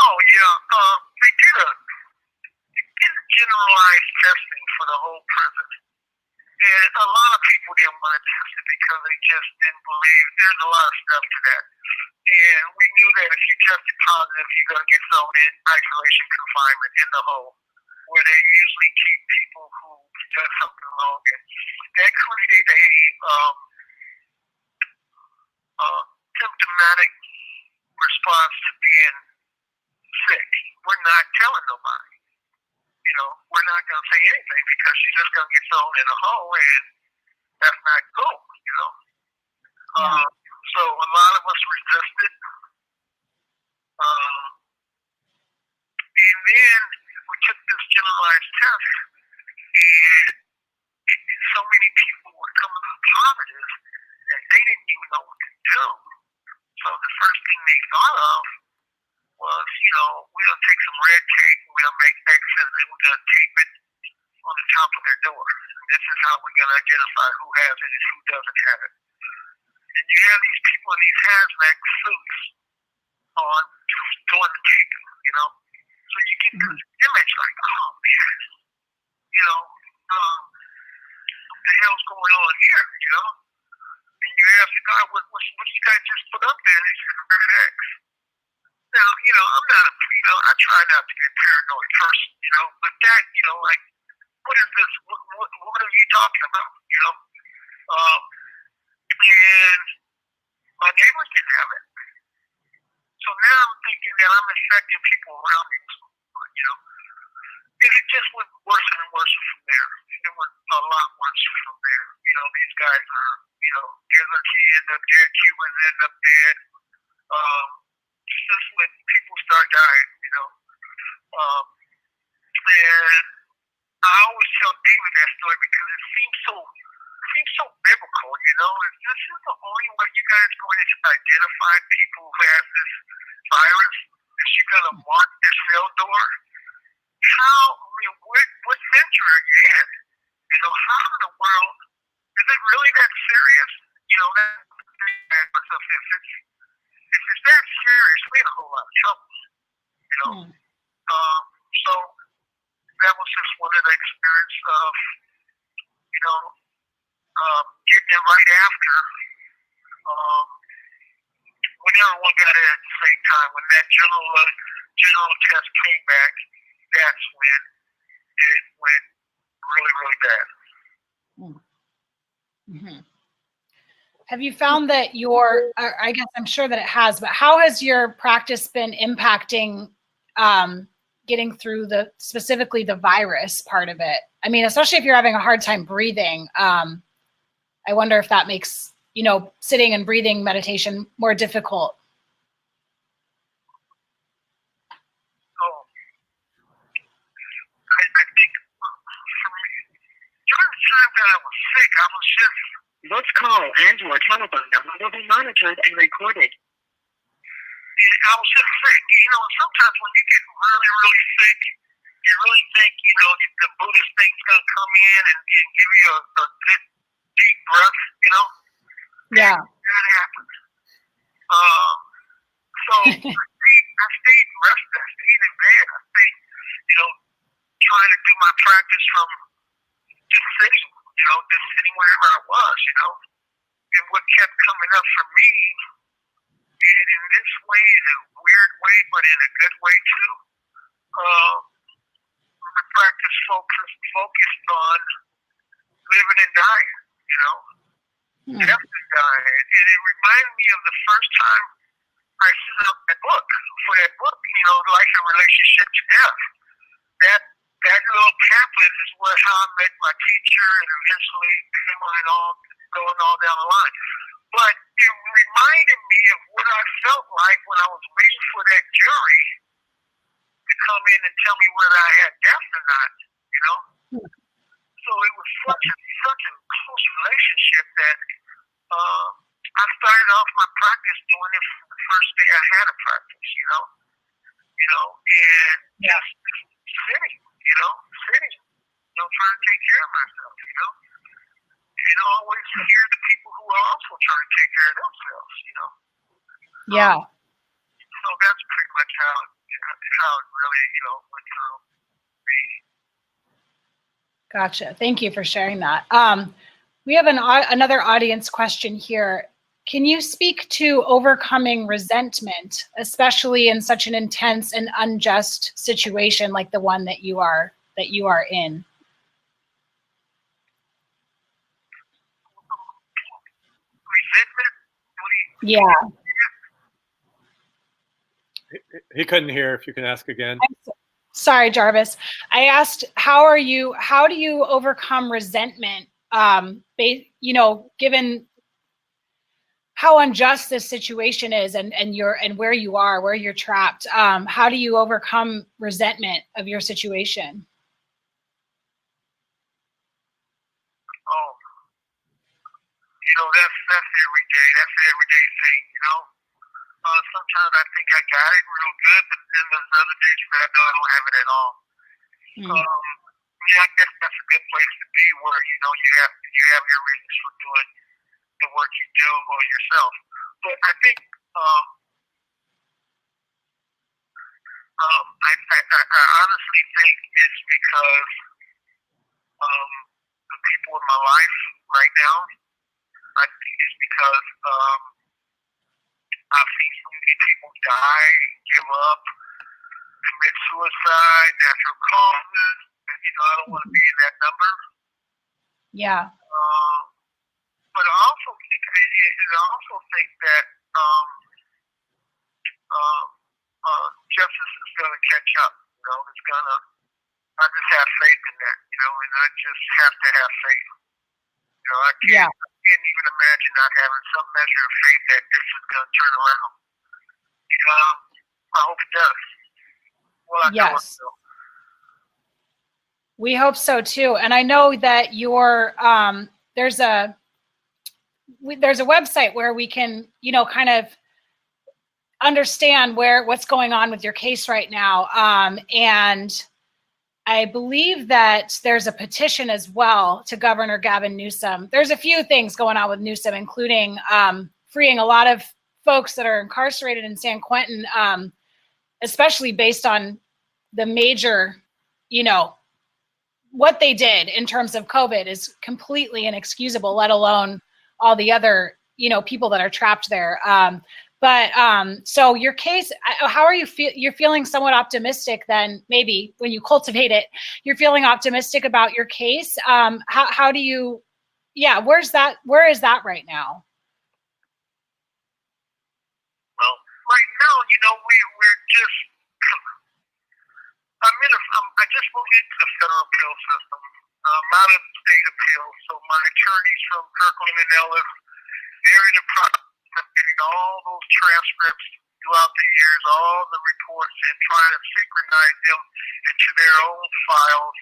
Oh yeah, they did a generalized testing for the whole prison, and a lot of people didn't want to test it because they just didn't believe. There's a lot of stuff to that, and we knew that if you tested positive, you're gonna get thrown in isolation confinement in the hole, where they usually keep people who done something wrong, and that created a symptomatic response to being sick. We're not telling nobody. We're not going to say anything because she's just going to get thrown in a hole, and that's not cool. Yeah. So a lot of us resisted, and then we took this generalized test, and so many people were coming up positive that they didn't even know what to do. So the first thing they thought of was, we're going to take some red tape, and we're going to make X's, and we're going to tape it on the top of their door. And this is how we're going to identify who has it and who doesn't have it. And you have these people in these hazmat suits on doing the taping, So you get this image like, oh man, what the hell's going on here, And you ask the guy, what you guys just put up there? And he said, red X. Now, I'm not I try not to be a paranoid person, but that, like, what is this? What are you talking about, And my neighbors didn't have it. So now I'm thinking that I'm infecting people around me, And it just went worse and worse from there. It went a lot worse from there. These guys are, Gizzard, he ended up dead, Cubans end up dead. Just when people start dying, And I always tell David that story because it seems so biblical, If this is the only way you guys are going to identify people who have this virus, is you're going to mark your cell door. What century are you in? How in the world is it really that serious? If it's that serious, we're in a whole lot of trouble. So that was just one of the experience of, getting it right after, when everyone got it at the same time. When that general test came back, that's when it went really, really bad. Mm-hmm. Have you found that I guess I'm sure that it has, but how has your practice been impacting getting through specifically the virus part of it? I mean, especially if you're having a hard time breathing, I wonder if that makes, sitting and breathing meditation more difficult. I think for me, during the time that I was sick, I was just... This call and your telephone number will be monitored and recorded. I was just sick. Sometimes when you get really, really sick, you really think, the Buddhist thing's going to come in and give you a good deep breath, Yeah. That happened. So I stayed rested. I stayed in bed. I stayed, trying to do my practice from just sitting, just sitting wherever I was, And what kept coming up for me, and in this way, in a weird way, but in a good way too, my practice focused on living and dying, death and dying. And it reminded me of the first time I set up that book, Life and Relationship to Death. That little pamphlet is how I met my teacher and eventually going all down the line. But it reminded me of what I felt like when I was waiting for that jury to come in and tell me whether I had death or not, So it was such a close relationship that I started off my practice doing it from the first day I had a practice, and just sitting, trying to take care of myself, and always hear the people who are also trying to take care of themselves, Yeah. So that's pretty much how how it really, went through me. Gotcha. Thank you for sharing that. We have another audience question here. Can you speak to overcoming resentment, especially in such an intense and unjust situation like the one that you are in? Resentment? Yeah. He couldn't hear. If you can ask again. Sorry, Jarvis. I asked, how do you overcome resentment? Given how unjust this situation is, and where you're trapped. How do you overcome resentment of your situation? Oh, that's every day. That's an everyday thing. Sometimes I think I got it real good, but then there's other days where I know I don't have it at all. I guess that's a good place to be, where you have your reasons for doing the work you do or yourself. But I think I honestly think it's because the people in my life right now. I think it's because I've seen so many people die, give up, commit suicide, natural causes, and I don't want to be in that number. Yeah. But I also think that justice is going to catch up. It's gonna. I just have faith in that. And I just have to have faith. I can't even imagine not having some measure of faith that this is going to turn around. I hope it does. Well, I know it will. We hope so too. And I know that there's a website where we can, kind of understand what's going on with your case right now. And I believe that there's a petition as well to Governor Gavin Newsom. There's a few things going on with Newsom, including freeing a lot of folks that are incarcerated in San Quentin, especially based on the major, what they did in terms of COVID is completely inexcusable, let alone all the other, people that are trapped there. So your case, how are you you're feeling somewhat optimistic then, maybe when you cultivate it, you're feeling optimistic about your case. How do you, where is that right now? Well, right now, we're just, I just moved into the federal appeal system. I'm out of state appeal, so my attorneys from Kirkland and Ellis, they're in the process of getting all those transcripts throughout the years, all the reports, and trying to synchronize them into their own files.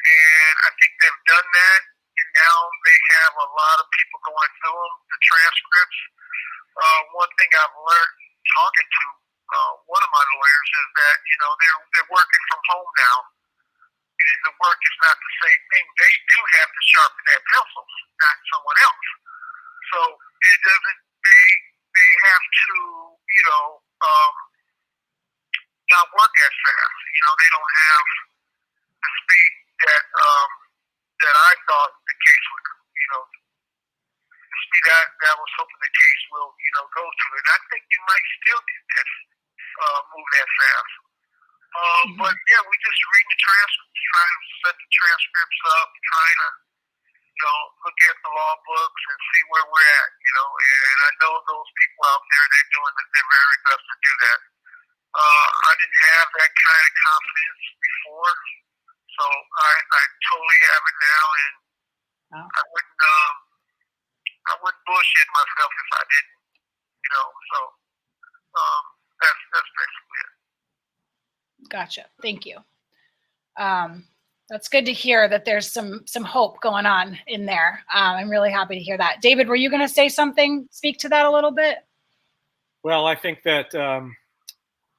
And I think they've done that, and now they have a lot of people going through them, the transcripts. One thing I've learned talking to one of my lawyers is that, they're working from home now. And the work is not the same thing. They do have to sharpen their pencils, not someone else. So it doesn't, they have to, not work as fast. They don't have the speed that I thought the case would, the speed that was hoping the case will, go to. And I think you might still get that, move that fast. But yeah, we just reading the transcripts, trying to set the transcripts up, trying to, look at the law books and see where we're at, and I know those people out there, they're doing their very best to do that. I didn't have that kind of confidence before, so I totally have it now, and I wouldn't bullshit myself if I didn't, so that's basically it. Gotcha. Thank you. That's good to hear that there's some hope going on in there. I'm really happy to hear that. David, were you going to say something? Speak to that a little bit? Well, I think that,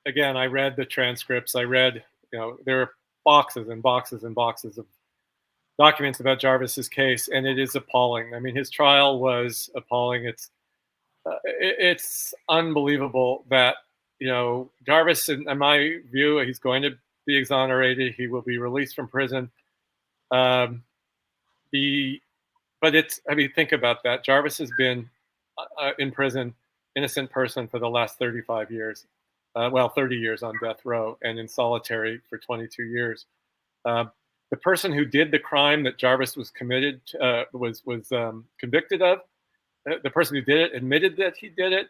again, I read the transcripts. I read, there are boxes and boxes and boxes of documents about Jarvis's case, and it is appalling. I mean, his trial was appalling. It's unbelievable that, Jarvis, in my view, he's going to be exonerated. He will be released from prison. But think about that. Jarvis has been in prison, innocent person, for the last 35 years. 30 years on death row and in solitary for 22 years. The person who did the crime that Jarvis was convicted of, the person who did it admitted that he did it.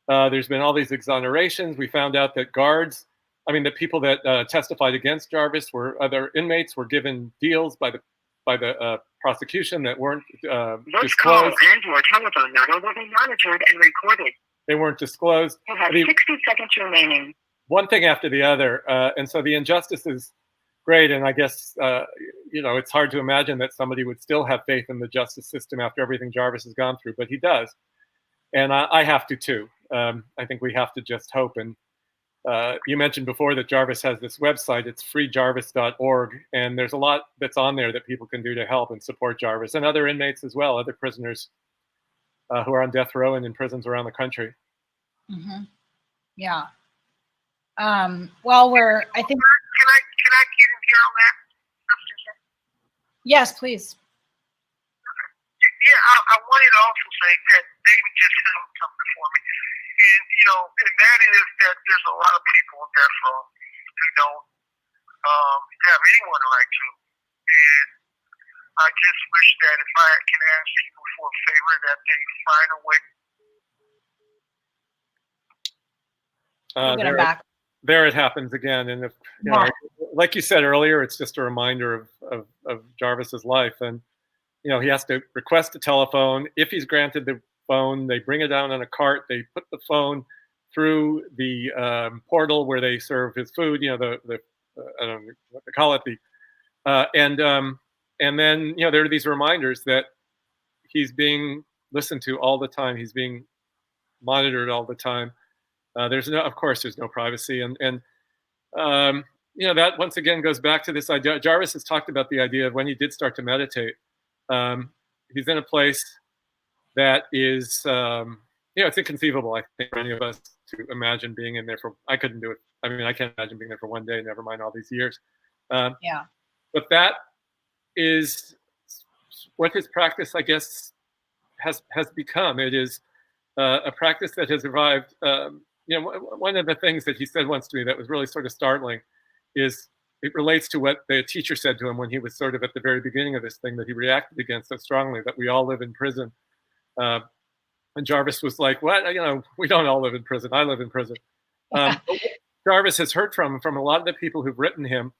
There's been all these exonerations. We found out that the people that testified against Jarvis other inmates were given deals by the prosecution that weren't This call disclosed. and your telephone number will be monitored and recorded. They weren't disclosed. You have 60 seconds remaining. One thing after the other, and so the injustice is great. And I guess it's hard to imagine that somebody would still have faith in the justice system after everything Jarvis has gone through, but he does, and I have to too. I think we have to just hope. And you mentioned before that Jarvis has this website. It's freejarvis.org, and there's a lot that's on there that people can do to help and support Jarvis and other inmates as well, other prisoners who are on death row and in prisons around the country. Mm-hmm. Yeah. I think. Can I get in here on that? Yes, please. Yeah, I wanted to also say that David just said something for me. And that is that there's a lot of people in death row who don't have anyone to write to. And I just wish that if I can ask people for a favor, that they find a way. We'll get him back. There it happens again. And if, like you said earlier, it's just a reminder of Jarvis's life. And, he has to request a telephone. If he's granted the phone, they bring it down on a cart. They put the phone through the portal where they serve his food, I don't know what they call it. And then, there are these reminders that he's being listened to all the time. He's being monitored all the time. There's no privacy. And that once again goes back to this idea. Jarvis has talked about the idea of when he did start to meditate, he's in a place that is, it's inconceivable, I think, for any of us to imagine being in there I couldn't do it. I can't imagine being there for one day, never mind all these years. Yeah. But that is what his practice, I guess, has become. It is a practice that has revived. One of the things that he said once to me that was really sort of startling is it relates to what the teacher said to him when he was sort of at the very beginning of this thing that he reacted against so strongly, that we all live in prison. And Jarvis was like, what? We don't all live in prison. I live in prison. Jarvis has heard from a lot of the people who've written him.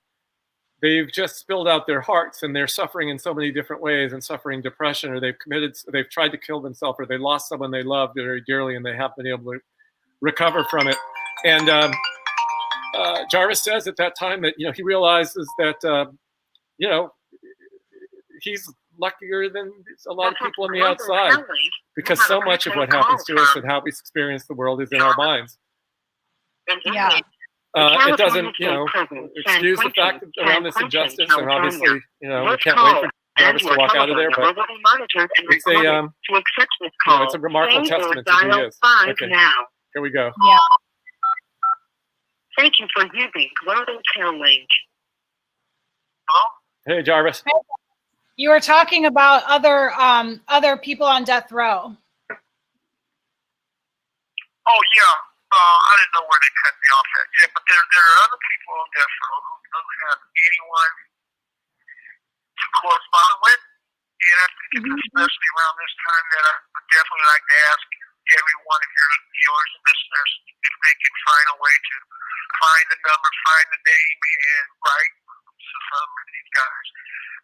They've just spilled out their hearts, and they're suffering in so many different ways, and suffering depression, or they've tried to kill themselves, or they lost someone they loved very dearly, and they haven't been able to recover from it. And Jarvis says at that time that, he realizes that, he's luckier than a lot of people on the outside, because so much of what happens to us and how we experience the world is in our minds. Yeah. It doesn't, excuse the fact around this injustice, and obviously, we can't wait for Jarvis to walk out of there, but it's a remarkable testament to who he is. Okay, here we go. Yeah. Thank you for using Global Tail Link. Hello? Hey, Jarvis. You were talking about other people on death row. Oh, yeah. I didn't know where they cut me off at. Yeah, but there are other people on death row who don't have anyone to correspond with. And I think it's especially around this time that I would definitely like to ask every one of your viewers and listeners if they can find a way to find the number, find the name, and write to some of these guys.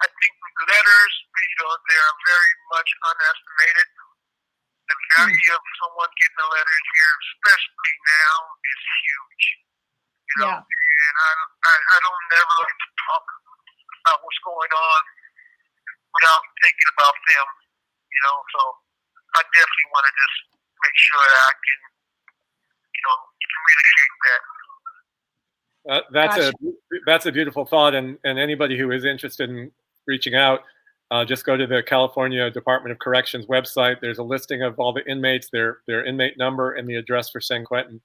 I think letters, they're very much underestimated. The value of someone getting a letter here, especially now, is huge. Yeah. And I don't never like to talk about what's going on without thinking about them. So I definitely want to just make sure that I can, communicate that. That's a beautiful thought, and anybody who is interested in reaching out, just go to the California Department of Corrections website. There's a listing of all the inmates, their inmate number, and the address for San Quentin.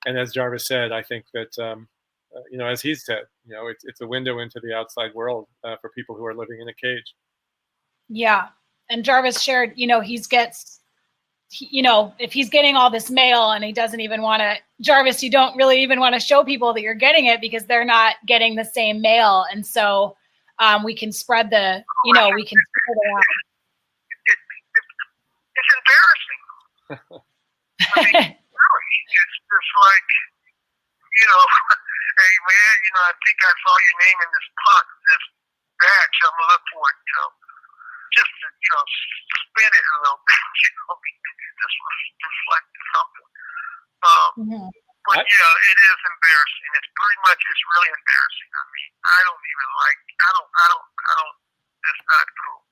And as Jarvis said, I think that as he said, it's a window into the outside world for people who are living in a cage. Yeah. And Jarvis shared, if he's getting all this mail and he doesn't even want to, Jarvis, you don't really even want to show people that you're getting it because they're not getting the same mail. And so we can spread we can spread it around. It's embarrassing. I mean, really, it's just like, hey man, I think I saw your name in this pot, this batch. I'm gonna look for it, just to, spin it a little bit, just reflect something. But it is embarrassing. It's really embarrassing. I mean, I don't. It's not cool.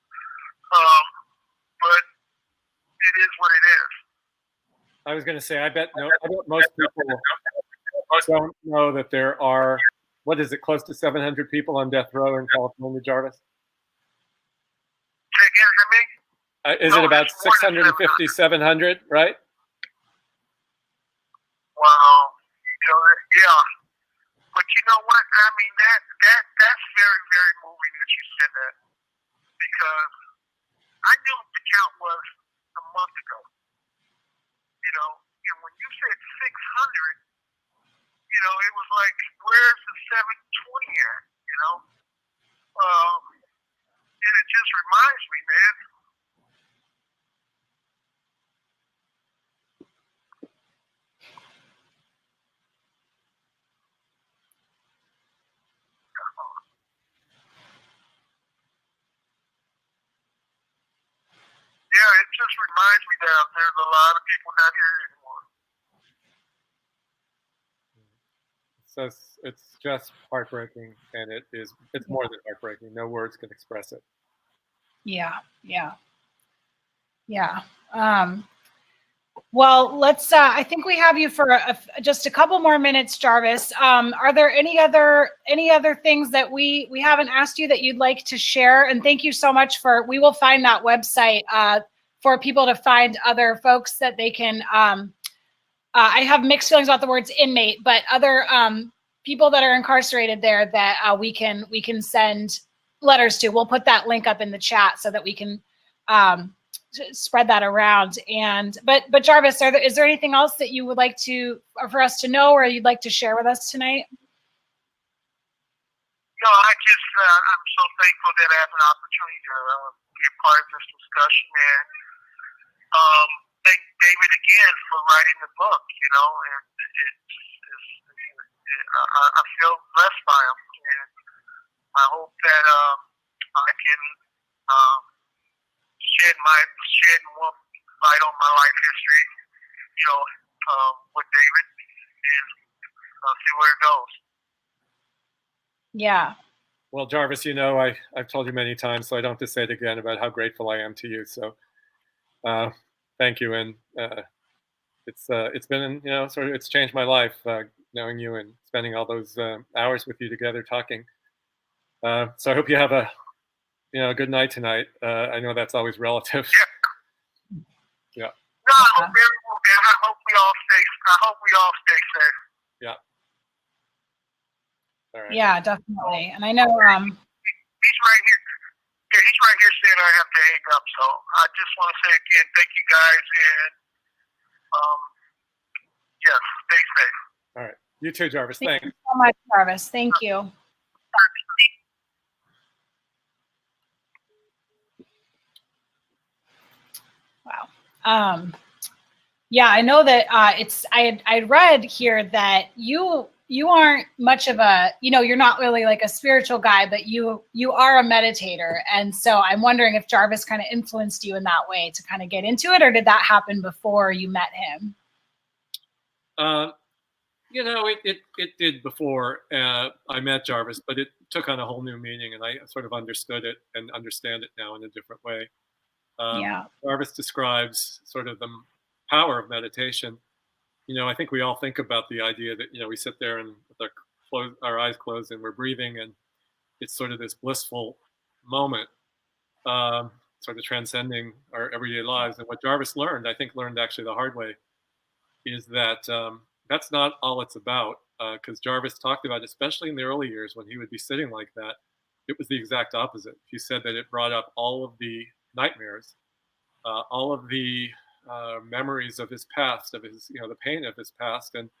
But it is what it is. I was going to say, I bet most people don't know that there are, what is it, close to 700 people on death row in California, Jarvis? Say again, for me? Is it about 650, 700, right? Well, yeah. But you know what? I mean, that's very, very moving that you said that. Because I knew what the count was a month ago. And when you said 600, it was like, where's the 720 at? And it just reminds me, man. Yeah, it just reminds me that there's a lot of people not here anymore. So it's just heartbreaking, and it's more than heartbreaking. No words can express it. Yeah. Well, let's. I think we have you for just a couple more minutes, Jarvis. Are there any other things that we haven't asked you that you'd like to share? And thank you so much we will find that website for people to find other folks that they can. I have mixed feelings about the words inmate, but other people that are incarcerated there that we can send letters to. We'll put that link up in the chat so that we can spread that around. But Jarvis, is there anything else that you would like for us to know, or you'd like to share with us tonight? No, I'm so thankful that I have an opportunity to be a part of this discussion, and thank David again for writing the book. And I feel blessed by him, and I hope that I can shed more light on my life history, with David, and see where it goes. Yeah. Well, Jarvis, I've told you many times, so I don't have to say it again about how grateful I am to you. So thank you. And it's been, it's changed my life, knowing you and spending all those hours with you together talking. So I hope you have a good night tonight. I know that's always relative. Yeah. No, I hope we all stay safe. Yeah. All right. Yeah, definitely. And I know he's right here. Yeah, he's right here saying I have to hang up. So I just want to say again, thank you guys, and stay safe. All right. You too, Jarvis. Thanks. Thank you so much, Jarvis. Thank you. Wow. Yeah, I know that I read here that you aren't much of a, you're not really like a spiritual guy, but you are a meditator. And so I'm wondering if Jarvis kind of influenced you in that way to kind of get into it, or did that happen before you met him? It did before I met Jarvis, but it took on a whole new meaning, and I sort of understood it and understand it now in a different way. Jarvis describes sort of the power of meditation. I think we all think about the idea that, we sit there and with our eyes closed and we're breathing, and it's sort of this blissful moment, sort of transcending our everyday lives. And what Jarvis learned actually the hard way, is that that's not all it's about. Because Jarvis talked about, especially in the early years when he would be sitting like that, it was the exact opposite. He said that it brought up all of the nightmares, all of the memories of his past, of his, the pain of his past, and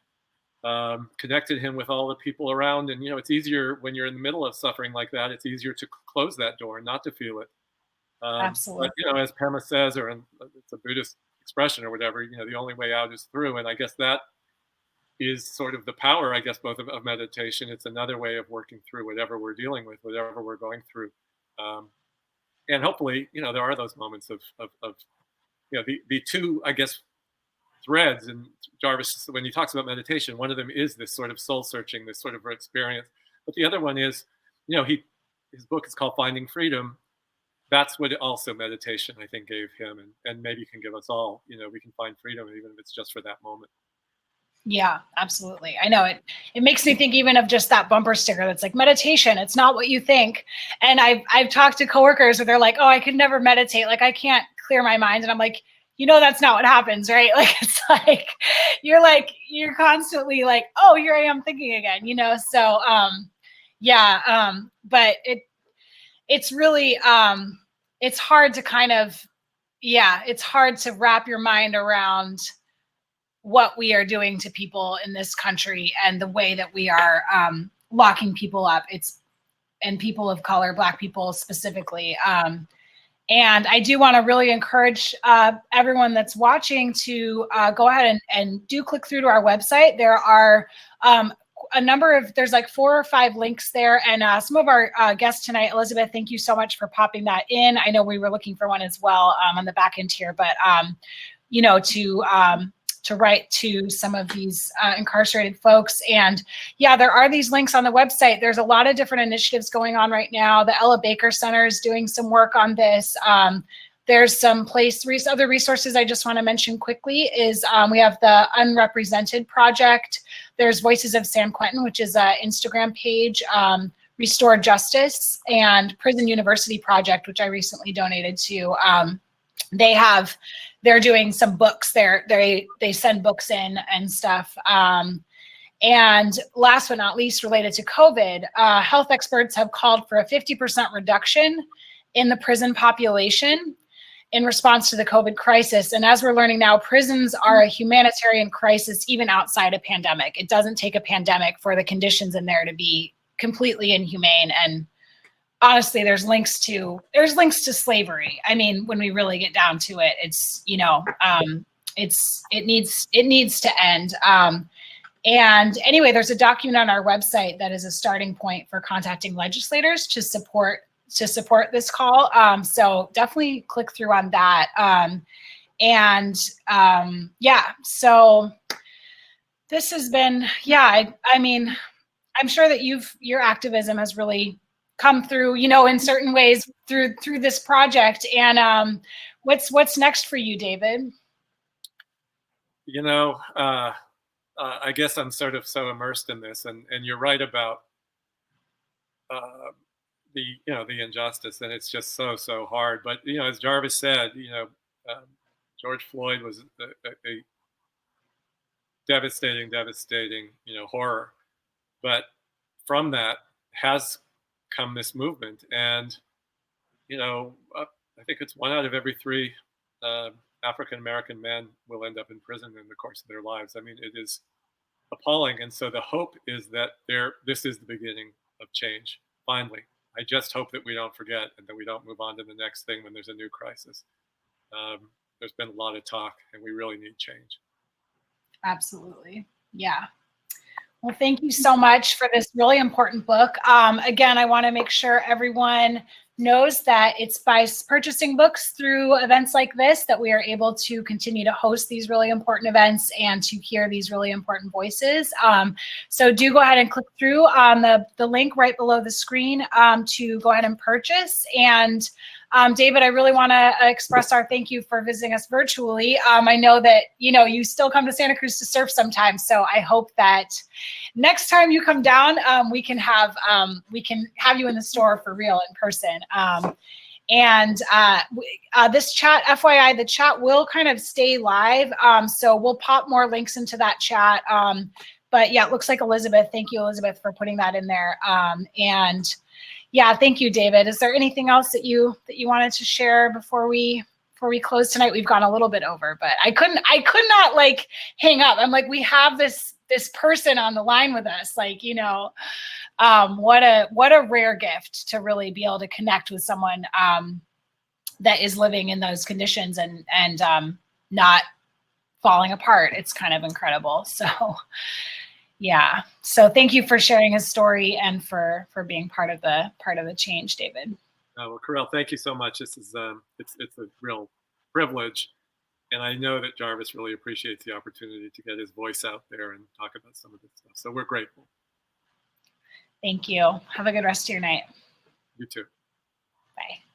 connected him with all the people around. And, it's easier when you're in the middle of suffering like that, it's easier to close that door and not to feel it. Absolutely. But, as Pema says, or it's a Buddhist expression or whatever, the only way out is through. And I guess that is sort of the power, I guess, both of meditation. It's another way of working through whatever we're dealing with, whatever we're going through. And hopefully, there are those moments of the two, I guess, threads. And Jarvis, when he talks about meditation, one of them is this sort of soul searching, this sort of experience. But the other one is, his book is called Finding Freedom. That's what also meditation, I think, gave him, and maybe can give us all. We can find freedom, even if it's just for that moment. Yeah, absolutely. I know it makes me think even of just that bumper sticker that's like, meditation, it's not what you think. And I've talked to coworkers where they're like, oh, I could never meditate. Like, I can't clear my mind. And I'm like, that's not what happens, right? Like, it's like, you're constantly like, oh, here I am thinking again, So, but it's really, it's hard to kind of, it's hard to wrap your mind around what we are doing to people in this country and the way that we are locking people up. And people of color, Black people specifically. And I do want to really encourage everyone that's watching to go ahead and do click through to our website. There are there's like 4 or 5 links there. And some of our guests tonight, Elizabeth, thank you so much for popping that in. I know we were looking for one as well on the back end here, but to write to some of these incarcerated folks. And there are these links on the website. There's a lot of different initiatives going on right now. The Ella Baker Center is doing some work on this. There's some other resources I just want to mention quickly is we have the Unrepresented Project. There's Voices of San Quentin, which is an Instagram page, Restore Justice, and Prison University Project, which I recently donated to. They're doing some books there. They send books in and stuff. And last but not least, related to COVID, health experts have called for a 50% reduction in the prison population in response to the COVID crisis. And as we're learning now, prisons are a humanitarian crisis even outside a pandemic. It doesn't take a pandemic for the conditions in there to be completely inhumane. And honestly, there's links to slavery. I mean, when we really get down to it, it's, it needs to end. And anyway, there's a document on our website that is a starting point for contacting legislators to support this call. So definitely click through on that. So this has been, I mean, I'm sure that your activism has really come through, in certain ways through this project. And what's next for you, David? I guess I'm sort of so immersed in this, and you're right about the injustice, and it's just so hard. But as Jarvis said, George Floyd was a devastating horror, but from that has come this movement, and I think it's 1 out of every 3 African American men will end up in prison in the course of their lives. I mean, it is appalling, and so the hope is that this is the beginning of change. Finally, I just hope that we don't forget and that we don't move on to the next thing when there's a new crisis. There's been a lot of talk, and we really need change. Absolutely, yeah. Well, thank you so much for this really important book. Again, I want to make sure everyone knows that it's by purchasing books through events like this that we are able to continue to host these really important events and to hear these really important voices. So do go ahead and click through on the link right below the screen to go ahead and purchase. And David, I really want to express our thank you for visiting us virtually. I know that, you still come to Santa Cruz to surf sometimes. So I hope that next time you come down, we can have you in the store for real in person. And this chat, FYI, the chat will kind of stay live. So we'll pop more links into that chat. But yeah, it looks like Elizabeth. Thank you, Elizabeth, for putting that in there. And yeah, thank you, David. Is there anything else that you wanted to share before we close tonight? We've gone a little bit over, but I could not like hang up. I'm like, we have this person on the line with us. Like, you know, what a rare gift to really be able to connect with someone that is living in those conditions and not falling apart. It's kind of incredible. So yeah. So thank you for sharing his story and for being part of the change, David. Well, Carell, thank you so much. This is it's a real privilege, and I know that Jarvis really appreciates the opportunity to get his voice out there and talk about some of this stuff. So we're grateful. Thank you. Have a good rest of your night. You too. Bye.